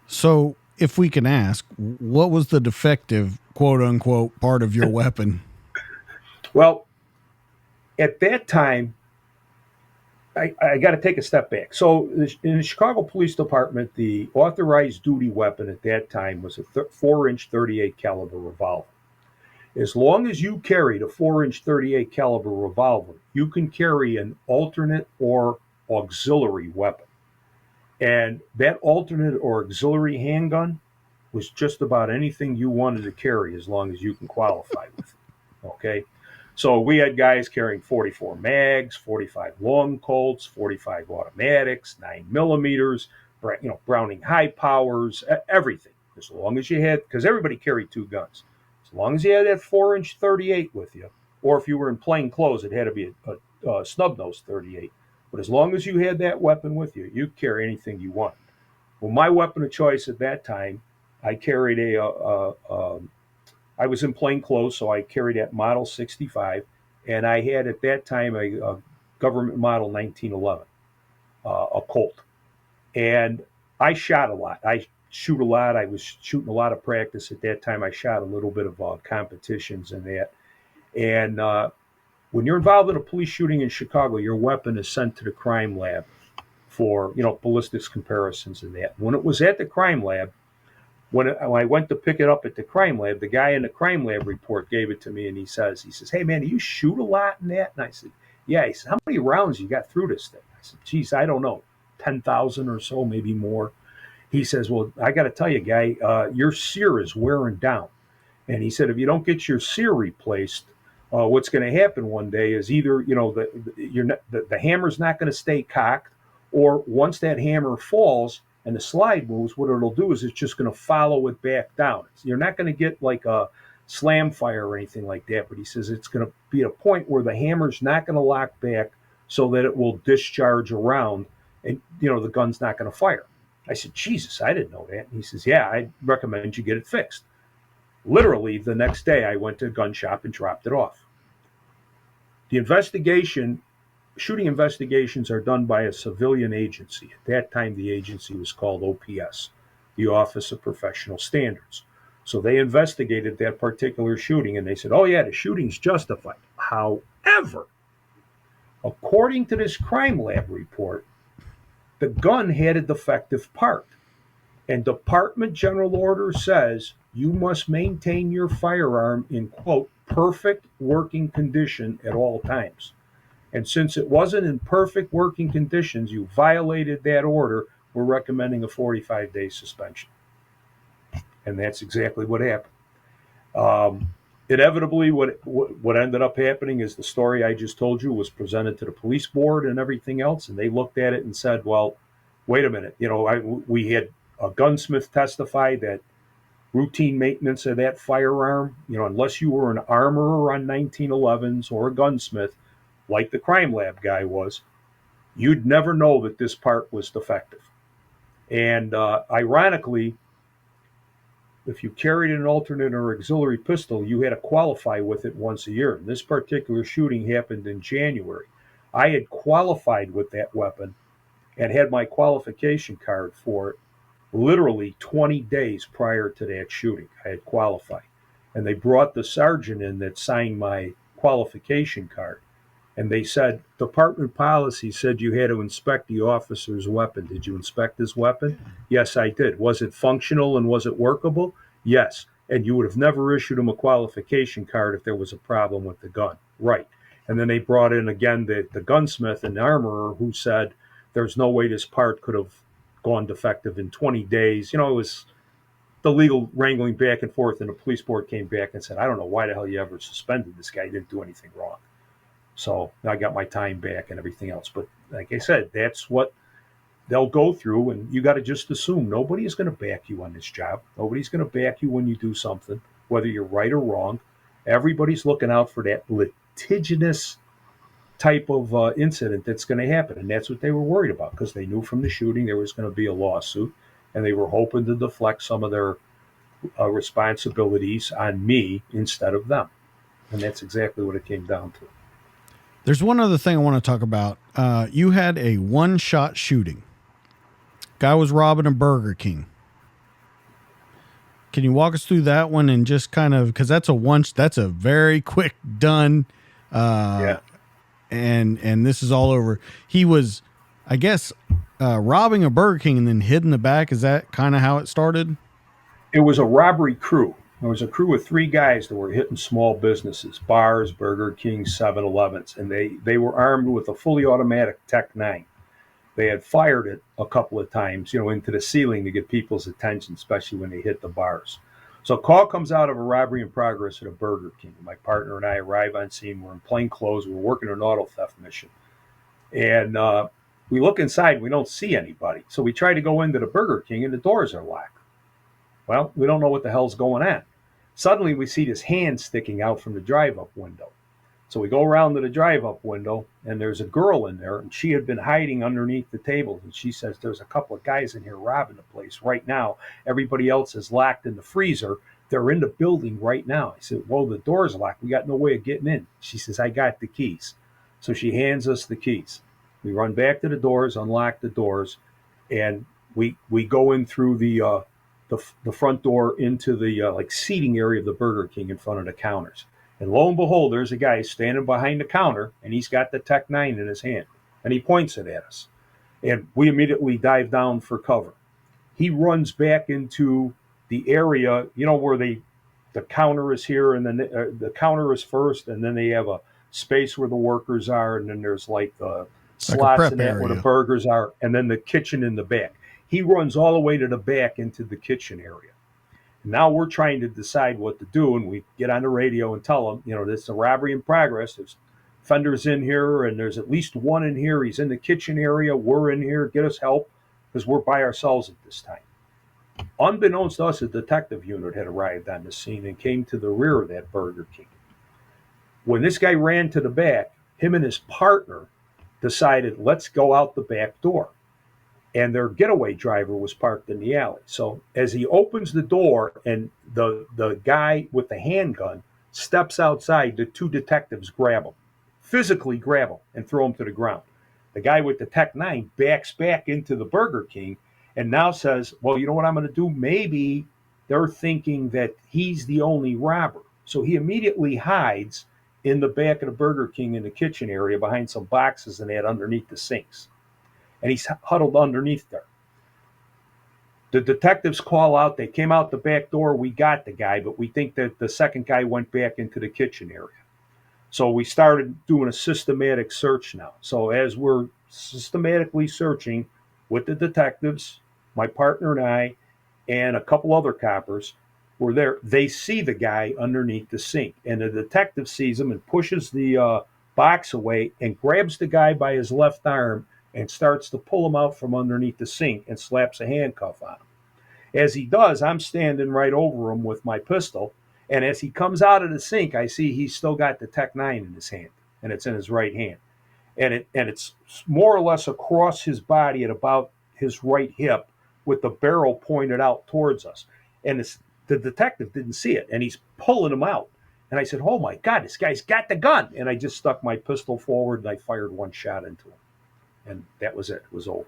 So, if we can ask, what was the defective, quote unquote, part of your weapon? Well, at that time, I got to take a step back. So, in the Chicago Police Department, the authorized duty weapon at that time was a 4-inch 38 caliber revolver. As long as you carried a 4-inch 38 caliber revolver, you can carry an alternate or auxiliary weapon. And that alternate or auxiliary handgun was just about anything you wanted to carry as long as you can qualify with it. Okay? So we had guys carrying 44 mags, 45 long Colts, 45 automatics, 9 millimeters, Browning high powers, everything. As long as you had, because everybody carried 2 guns. As long as you had that 4-inch 38 with you, or if you were in plain clothes, it had to be a snub-nosed 38. But as long as you had that weapon with you, you could carry anything you want. Well, my weapon of choice at that time, I carried I was in plain clothes, so I carried that Model 65, and I had at that time a government Model 1911, a Colt. And I shot a lot. I shoot a lot. I was shooting a lot of practice at that time. I shot a little bit of competitions and that. And when you're involved in a police shooting in Chicago, your weapon is sent to the crime lab for, ballistics comparisons and that. When it was at the crime lab, when I went to pick it up at the crime lab, the guy in the crime lab report gave it to me, and he says, "Hey man, do you shoot a lot in that?" And I said, "Yeah." He said, "How many rounds you got through this thing?" I said, "Geez, I don't know, 10,000 or so, maybe more." He says, "Well, I got to tell you, guy, your sear is wearing down." And he said, "If you don't get your sear replaced, what's going to happen one day is either the hammer's not going to stay cocked, or once that hammer falls and the slide moves, what it'll do is it's just going to follow it back down. You're not going to get like a slam fire or anything like that." But he says it's going to be a point where the hammer's not going to lock back so that it will discharge around, and the gun's not going to fire. I said, "Jesus, I didn't know that." And he says, "Yeah, I recommend you get it fixed." Literally the next day I went to a gun shop and dropped it off. Shooting investigations are done by a civilian agency. At that time, the agency was called OPS, the Office of Professional Standards. So they investigated that particular shooting, and they said, "Oh yeah, the shooting's justified." However, according to this crime lab report, the gun had a defective part. And Department General Order says you must maintain your firearm in, quote, perfect working condition at all times. And since it wasn't in perfect working conditions, you violated that order. We're recommending a 45-day suspension. And that's exactly what happened. Inevitably, what ended up happening is the story I just told you was presented to the police board and everything else, and they looked at it and said, "Well, wait a minute. We had a gunsmith testify that routine maintenance of that firearm, unless you were an armorer on 1911s or a gunsmith, like the crime lab guy was, you'd never know that this part was defective." And ironically, if you carried an alternate or auxiliary pistol, you had to qualify with it once a year. And this particular shooting happened in January. I had qualified with that weapon and had my qualification card for it literally 20 days prior to that shooting. I had qualified. And they brought the sergeant in that signed my qualification card. And they said, department policy said you had to inspect the officer's weapon. Did you inspect his weapon? Yes, I did. Was it functional and was it workable? Yes. And you would have never issued him a qualification card if there was a problem with the gun. Right. And then they brought in again the gunsmith and the armorer who said there's no way this part could have gone defective in 20 days. It was the legal wrangling back and forth, and the police board came back and said, I don't know why the hell you ever suspended this guy. He didn't do anything wrong. So I got my time back and everything else. But like I said, that's what they'll go through, and you got to just assume nobody is going to back you on this job. Nobody's going to back you when you do something, whether you're right or wrong. Everybody's looking out for that litigious type of incident that's going to happen. And that's what they were worried about, because they knew from the shooting there was going to be a lawsuit, and they were hoping to deflect some of their responsibilities on me instead of them. And that's exactly what it came down to. There's one other thing I want to talk about. You had a one-shot shooting. Guy was robbing a Burger King. Can you walk us through that one and just kind of, because that's a very quick done. Yeah. And this is all over. He was, I guess, robbing a Burger King and then hid in the back. Is that kind of how it started? It was a robbery crew. There was a crew of 3 guys that were hitting small businesses, bars, Burger King, 7-Elevens, and they were armed with a fully automatic Tech 9. They had fired it a couple of times, into the ceiling to get people's attention, especially when they hit the bars. So a call comes out of a robbery in progress at a Burger King. My partner and I arrive on scene. We're in plain clothes. We're working an auto theft mission. And we look inside. We don't see anybody. So we try to go into the Burger King, and the doors are locked. Well, we don't know what the hell's going on. Suddenly, we see this hand sticking out from the drive-up window. So we go around to the drive-up window, and there's a girl in there, and she had been hiding underneath the tables. And she says, there's a couple of guys in here robbing the place right now. Everybody else is locked in the freezer. They're in the building right now. I said, well, the door's locked. We got no way of getting in. She says, I got the keys. So she hands us the keys. We run back to the doors, unlock the doors, and we go in through the front door into the seating area of the Burger King in front of the counters. And lo and behold, there's a guy standing behind the counter, and he's got the Tech 9 in his hand, and he points it at us. And we immediately dive down for cover. He runs back into the area, where the counter is here, and then the counter is first, and then they have a space where the workers are, and then there's the slots in that where the burgers are, and then the kitchen in the back. He runs all the way to the back into the kitchen area. Now we're trying to decide what to do, and we get on the radio and tell them, this is a robbery in progress. There's offenders in here, and there's at least one in here. He's in the kitchen area. We're in here. Get us help, because we're by ourselves at this time. Unbeknownst to us, a detective unit had arrived on the scene and came to the rear of that Burger King. When this guy ran to the back, him and his partner decided, let's go out the back door. And their getaway driver was parked in the alley. So as he opens the door and the guy with the handgun steps outside, the 2 detectives grab him, physically grab him, and throw him to the ground. The guy with the Tech 9 backs back into the Burger King and now says, well, you know what I'm going to do? Maybe they're thinking that he's the only robber. So he immediately hides in the back of the Burger King in the kitchen area behind some boxes and that underneath the sinks. And he's huddled underneath there. The detectives call out. They came out the back door. We got the guy, but we think that the second guy went back into the kitchen area. So we started doing a systematic search now. So as we're systematically searching with the detectives, my partner and I, and a couple other coppers were there, they see the guy underneath the sink. And the detective sees him and pushes the box away and grabs the guy by his left arm and starts to pull him out from underneath the sink and slaps a handcuff on him. As he does, I'm standing right over him with my pistol, and as he comes out of the sink, I see he's still got the Tech 9 in his hand, and it's in his right hand. And it's more or less across his body at about his right hip with the barrel pointed out towards us. And the detective didn't see it, and he's pulling him out. And I said, oh my God, this guy's got the gun. And I just stuck my pistol forward and I fired one shot into him. And that was it. It was over.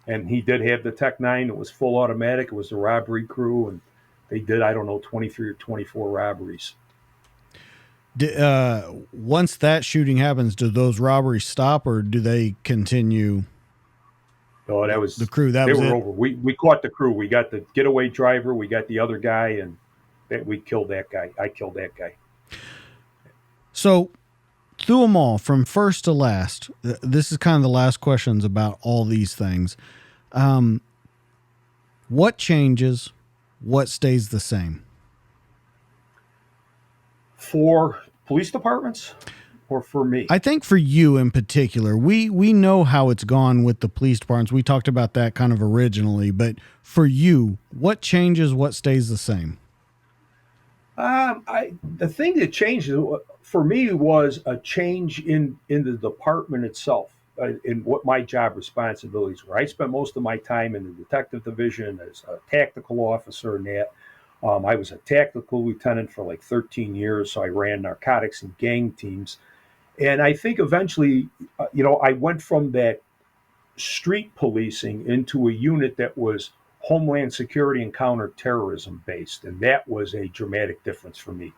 And he did have the Tech 9. It was full automatic. It was the robbery crew. And they did, I don't know, 23 or 24 robberies. Once that shooting happens, do those robberies stop or do they continue? Oh, that was the crew. That they was were it. over. We caught the crew. We got the getaway driver. We got the other guy, and we killed that guy. I killed that guy. So through them all, from first to last, this is kind of the last questions about all these things. What changes? What stays the same? For police departments or for me? I think for you in particular, we know how it's gone with the police departments. We talked about that kind of originally, but for you, what changes? What stays the same? The thing that changed for me was a change in the department itself, in what my job responsibilities were. I spent most of my time in the detective division as a tactical officer and that. I was a tactical lieutenant for like 13 years, so I ran narcotics and gang teams. And I think eventually, I went from that street policing into a unit that was Homeland Security and counterterrorism based. And that was a dramatic difference for me.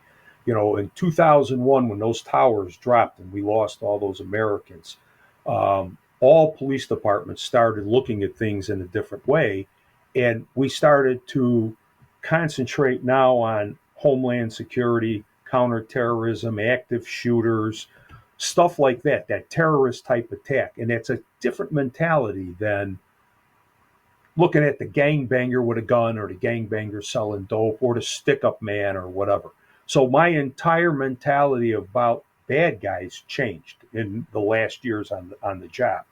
In 2001, when those towers dropped and we lost all those Americans, all police departments started looking at things in a different way. And we started to concentrate now on Homeland Security, counterterrorism, active shooters, stuff like that terrorist type attack. And it's a different mentality than looking at the gangbanger with a gun or the gangbanger selling dope or the stick-up man or whatever. So my entire mentality about bad guys changed in the last years on the job,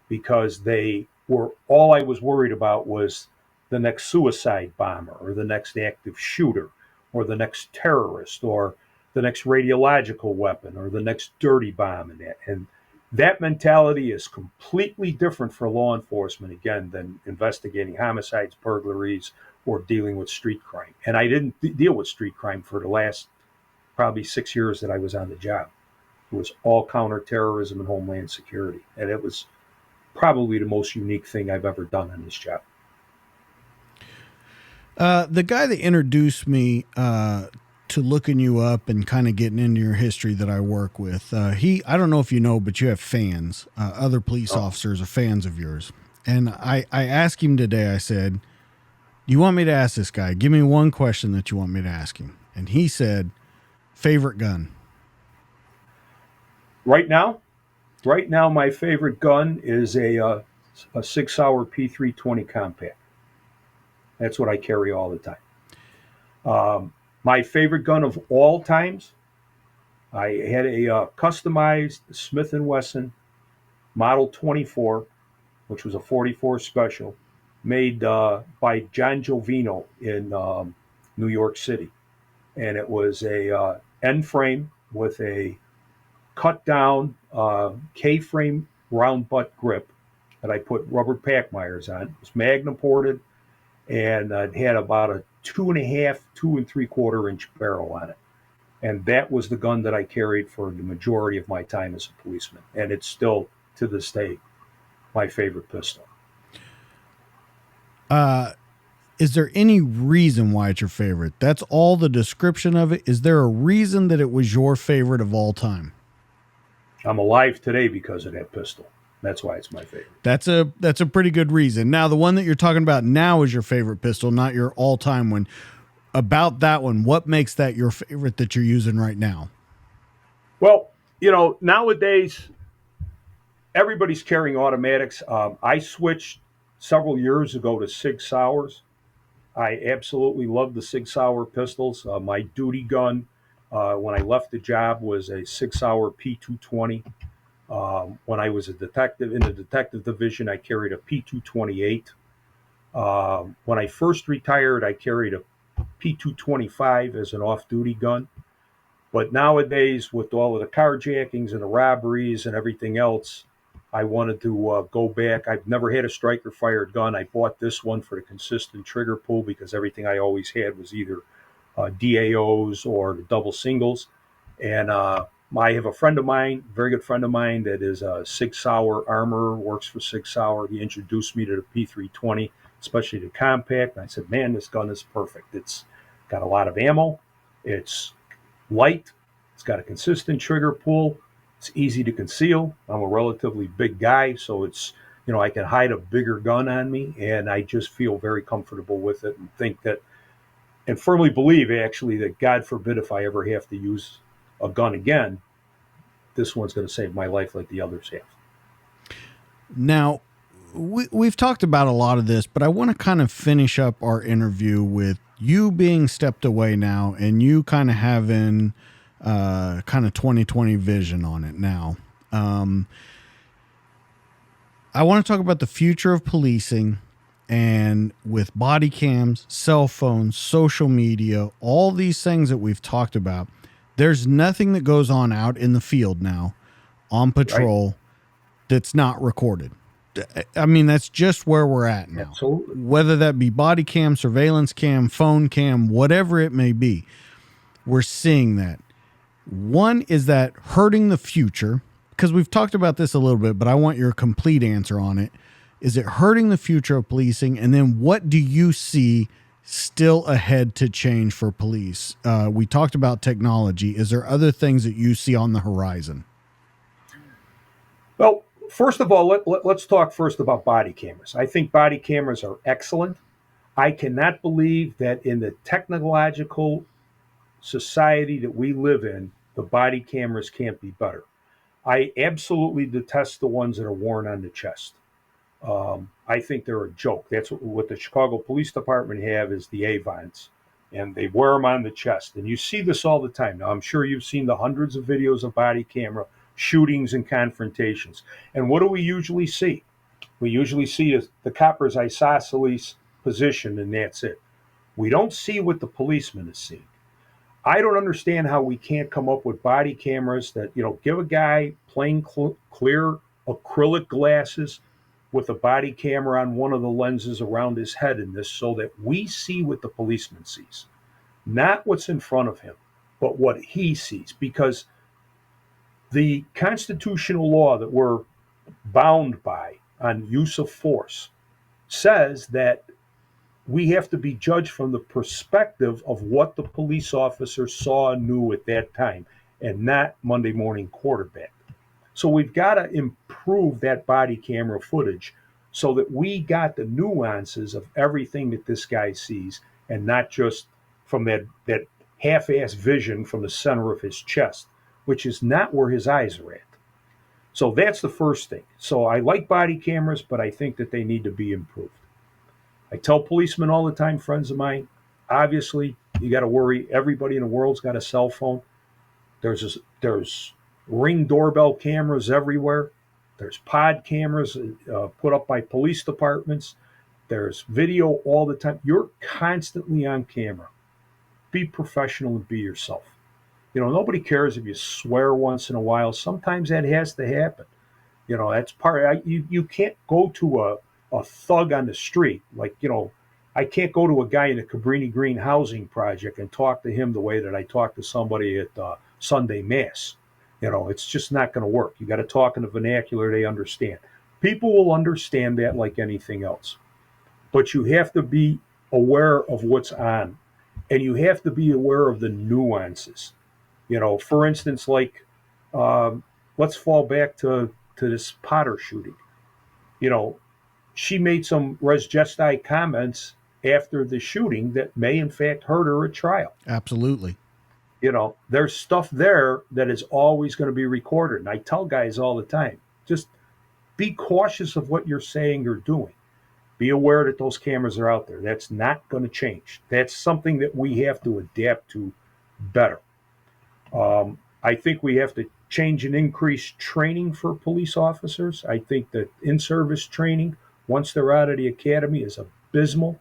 because they were, all I was worried about was the next suicide bomber or the next active shooter or the next terrorist or the next radiological weapon or the next dirty bomb. And that mentality is completely different for law enforcement, again, than investigating homicides, burglaries, or dealing with street crime. And I didn't deal with street crime for the last probably 6 years that I was on the job. It was all counterterrorism and Homeland Security. And it was probably the most unique thing I've ever done on this job. The guy that introduced me to looking you up and kind of getting into your history that I work with, I don't know if you know, but you have fans. Other police officers are fans of yours. And I asked him today, I said, do you want me to ask this guy? Give me one question that you want me to ask him. And he said, favorite gun. Right now, my favorite gun is a 6-hour P320 compact. That's what I carry all the time. My favorite gun of all times, I had a customized Smith & Wesson Model 24, which was a 44 Special, made by John Jovino in New York City. And it was a end frame with a cut down K-frame round butt grip that I put rubber Packmeyers on. It was Magnum ported, and it had about a 2.5, 2 3/4 inch barrel on it. And that was the gun that I carried for the majority of my time as a policeman. And it's still, to this day, my favorite pistol. Is there any reason why it's your favorite? That's all the description of it. Is there a reason that it was your favorite of all time? I'm alive today because of that pistol. That's why it's my favorite. That's a pretty good reason. Now, the one that you're talking about now is your favorite pistol, not your all-time one. About that one, what makes that your favorite that you're using right now? Well, nowadays, everybody's carrying automatics. I switched several years ago to Sig Sauers. I absolutely love the Sig Sauer pistols. My duty gun when I left the job was a 6-hour P220. When I was a detective in the detective division, I carried a P228. When I first retired, I carried a P225 as an off-duty gun. But nowadays, with all of the carjackings and the robberies and everything else, I wanted to go back. I've never had a striker-fired gun. I bought this one for the consistent trigger pull because everything I always had was either DAOs or the double singles. And I have a friend of mine, very good friend of mine, that is a Sig Sauer armorer, works for Sig Sauer. He introduced me to the P320, especially the compact. And I said, man, this gun is perfect. It's got a lot of ammo. It's light. It's got a consistent trigger pull. It's easy to conceal. I'm a relatively big guy, so it's, I can hide a bigger gun on me, and I just feel very comfortable with it and think that, and firmly believe actually that God forbid if I ever have to use a gun again, this one's going to save my life like the others have. Now, we've talked about a lot of this, but I want to kind of finish up our interview with you being stepped away now and you kind of having kind of 2020 vision on it now. I want to talk about the future of policing, and with body cams, cell phones, social media, all these things that we've talked about, there's nothing that goes on out in the field now on patrol that's not recorded. I mean, that's just where we're at now. Absolutely. Whether that be body cam, surveillance cam, phone cam, whatever it may be, we're seeing that. One, is that hurting the future? Because we've talked about this a little bit, but I want your complete answer on it. Is it hurting the future of policing? And then what do you see still ahead to change for police? We talked about technology. Is there other things that you see on the horizon? Well, first of all, let's talk first about body cameras. I think body cameras are excellent. I cannot believe that in the technological society that we live in, the body cameras can't be better. I absolutely detest the ones that are worn on the chest. I think they're a joke. That's what the Chicago Police Department have, is the Avons, and they wear them on the chest. And you see this all the time. Now, I'm sure you've seen the hundreds of videos of body camera shootings and confrontations. And what do we usually see? We usually see the copper's isosceles position, and that's it. We don't see what the policeman is seeing. I don't understand how we can't come up with body cameras that, give a guy plain clear acrylic glasses with a body camera on one of the lenses around his head in this, so that we see what the policeman sees. Not what's in front of him, but what he sees. Because the constitutional law that we're bound by on use of force says that we have to be judged from the perspective of what the police officer saw and knew at that time, and not Monday morning quarterback. So we've got to improve that body camera footage so that we got the nuances of everything that this guy sees, and not just from that half-ass vision from the center of his chest, which is not where his eyes are at. So that's the first thing. So I like body cameras, but I think that they need to be improved. I tell policemen all the time, friends of mine, obviously you got to worry. Everybody in the world's got a cell phone. There's Ring doorbell cameras everywhere. There's pod cameras put up by police departments. There's video all the time. You're constantly on camera. Be professional and be yourself. Nobody cares if you swear once in a while. Sometimes that has to happen. That's part. You can't go to a thug on the street. I can't go to a guy in the Cabrini Green housing project and talk to him the way that I talk to somebody at Sunday Mass. It's just not going to work. You got to talk in the vernacular they understand. People will understand that like anything else. But you have to be aware of what's on, and you have to be aware of the nuances. For instance, let's fall back to this Potter shooting. She made some res gesti comments after the shooting that may in fact hurt her at trial. Absolutely. There's stuff there that is always going to be recorded. And I tell guys all the time, just be cautious of what you're saying or doing. Be aware that those cameras are out there. That's not going to change. That's something that we have to adapt to better. I think we have to change and increase training for police officers. I think that in-service training, once they're out of the academy, is abysmal.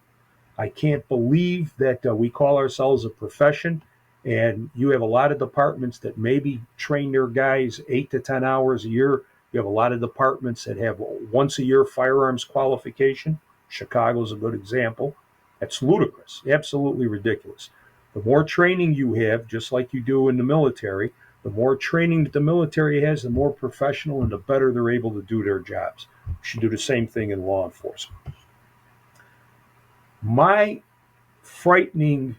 I can't believe that we call ourselves a profession, and you have a lot of departments that maybe train their guys 8 to 10 hours a year. You have a lot of departments that have once a year firearms qualification. Chicago's a good example. That's ludicrous, absolutely ridiculous. The more training you have, just like you do in the military, the more training that the military has, the more professional and the better they're able to do their jobs. You should do the same thing in law enforcement. My frightening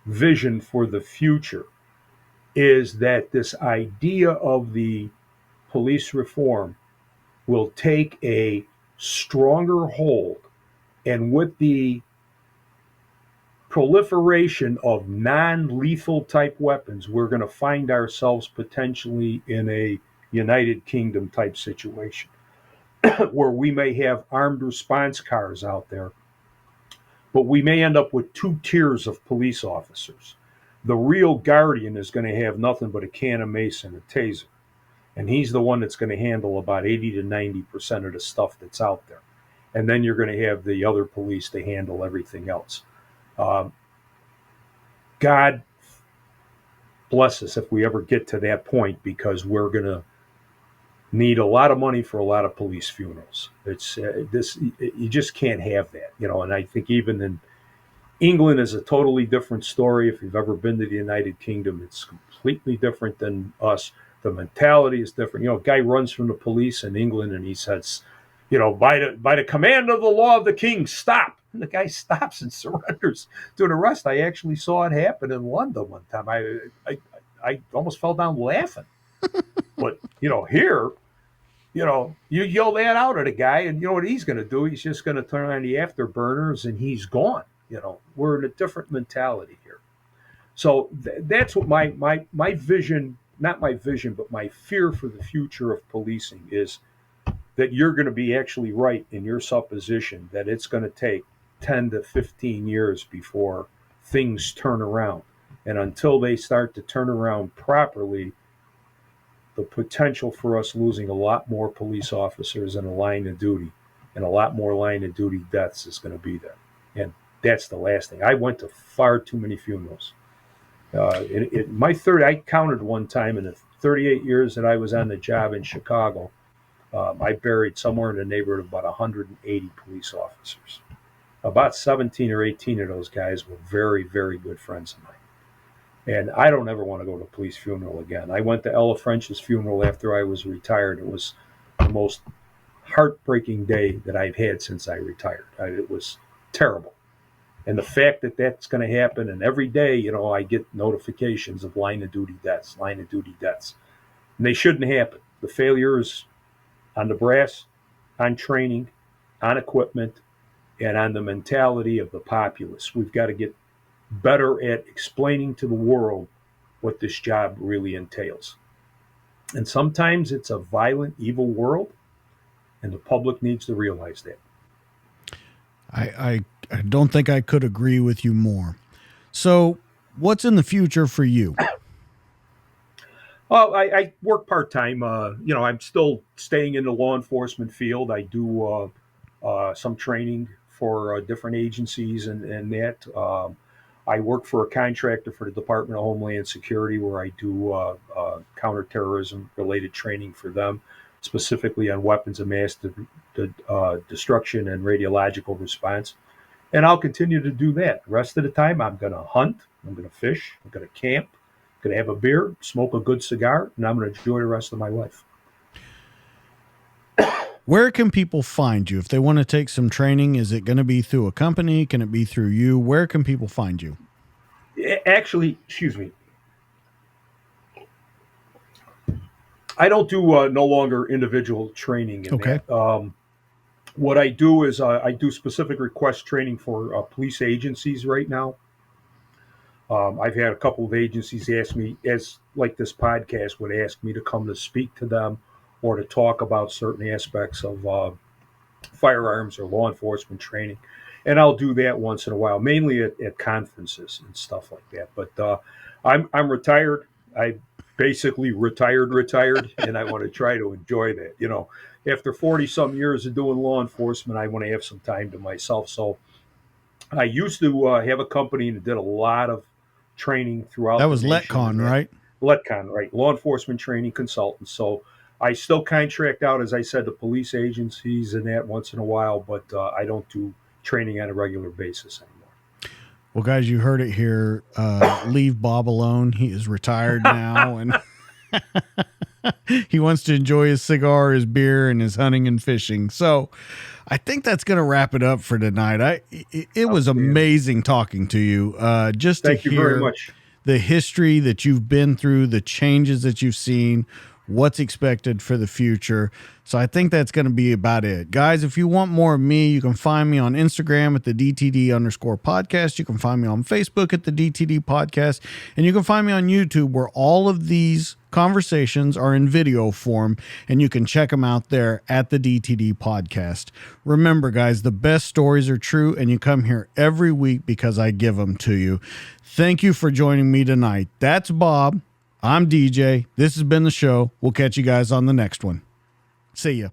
vision for the future is that this idea of the police reform will take a stronger hold, and with the proliferation of non-lethal type weapons, we're going to find ourselves potentially in a United Kingdom type situation where we may have armed response cars out there, but we may end up with two tiers of police officers. The real guardian is going to have nothing but a can of mace and a taser, and he's the one that's going to handle about 80 to 90% of the stuff that's out there. And then you're going to have the other police to handle everything else. God bless us if we ever get to that point, because we're going to need a lot of money for a lot of police funerals. It's you just can't have that, And I think even in England is a totally different story. If you've ever been to the United Kingdom, it's completely different than us. The mentality is different. A guy runs from the police in England and he says, by the command of the law of the king, stop. And the guy stops and surrenders to an arrest. I actually saw it happen in London one time. I almost fell down laughing. But, here, you yell that out at a guy, and you know what he's going to do? He's just going to turn on the afterburners and he's gone. We're in a different mentality here. So that's what my vision, not my vision, but my fear for the future of policing is that you're going to be actually right in your supposition that it's going to take 10 to 15 years before things turn around. And until they start to turn around properly, the potential for us losing a lot more police officers in a line of duty and a lot more line of duty deaths is going to be there. And that's the last thing. I went to far too many funerals. I counted one time in the 38 years that I was on the job in Chicago, I buried somewhere in the neighborhood of about 180 police officers. About 17 or 18 of those guys were very, very good friends of mine. And I don't ever want to go to a police funeral again. I went to Ella French's funeral after I was retired. It was the most heartbreaking day that I've had since I retired. It was terrible. And the fact that that's going to happen, and every day, I get notifications of line of duty deaths. And they shouldn't happen. The failure is on the brass, on training, on equipment, and on the mentality of the populace. We've got to get better at explaining to the world what this job really entails. And sometimes it's a violent, evil world, and the public needs to realize that. I don't think I could agree with you more. So what's in the future for you? Well, I work part-time. I'm still staying in the law enforcement field. I do some training for different agencies and that. I work for a contractor for the Department of Homeland Security where I do counterterrorism related training for them, specifically on weapons of mass destruction and radiological response. And I'll continue to do that. The rest of the time, I'm going to hunt, I'm going to fish, I'm going to camp, I'm going to have a beer, smoke a good cigar, and I'm going to enjoy the rest of my life. Where can people find you if they want to take some training? Is it going to be through a company? Can it be through you? Where can people find you? Actually, excuse me. I don't do no longer individual training in Okay. that. What I do is I do specific request training for police agencies right now. I've had a couple of agencies ask me, as like this podcast would ask me to come to speak to them or to talk about certain aspects of firearms or law enforcement training. And I'll do that once in a while, mainly at conferences and stuff like that. But I'm retired. I basically retired, and I want to try to enjoy that. After 40 some years of doing law enforcement, I want to have some time to myself. So I used to have a company that did a lot of training throughout. That was Letcon, right? Letcon, right? Law enforcement training consultant. So I still contract out, as I said, to police agencies and that once in a while, but I don't do training on a regular basis anymore. Well, guys, you heard it here. Leave Bob alone. He is retired now, and he wants to enjoy his cigar, his beer, and his hunting and fishing. So I think that's going to wrap it up for tonight. It was amazing talking to you. Just Thank to you hear very much. the history that you've been through, the changes that you've seen, what's expected for the future. So I think that's going to be about it. Guys, if you want more of me, you can find me on Instagram at the DTD_podcast. You can find me on Facebook at the DTD podcast. And you can find me on YouTube, where all of these conversations are in video form, and you can check them out there at the DTD podcast. Remember, guys, the best stories are true, and you come here every week because I give them to you. Thank you for joining me tonight. That's Bob. I'm DJ. This has been the show. We'll catch you guys on the next one. See ya.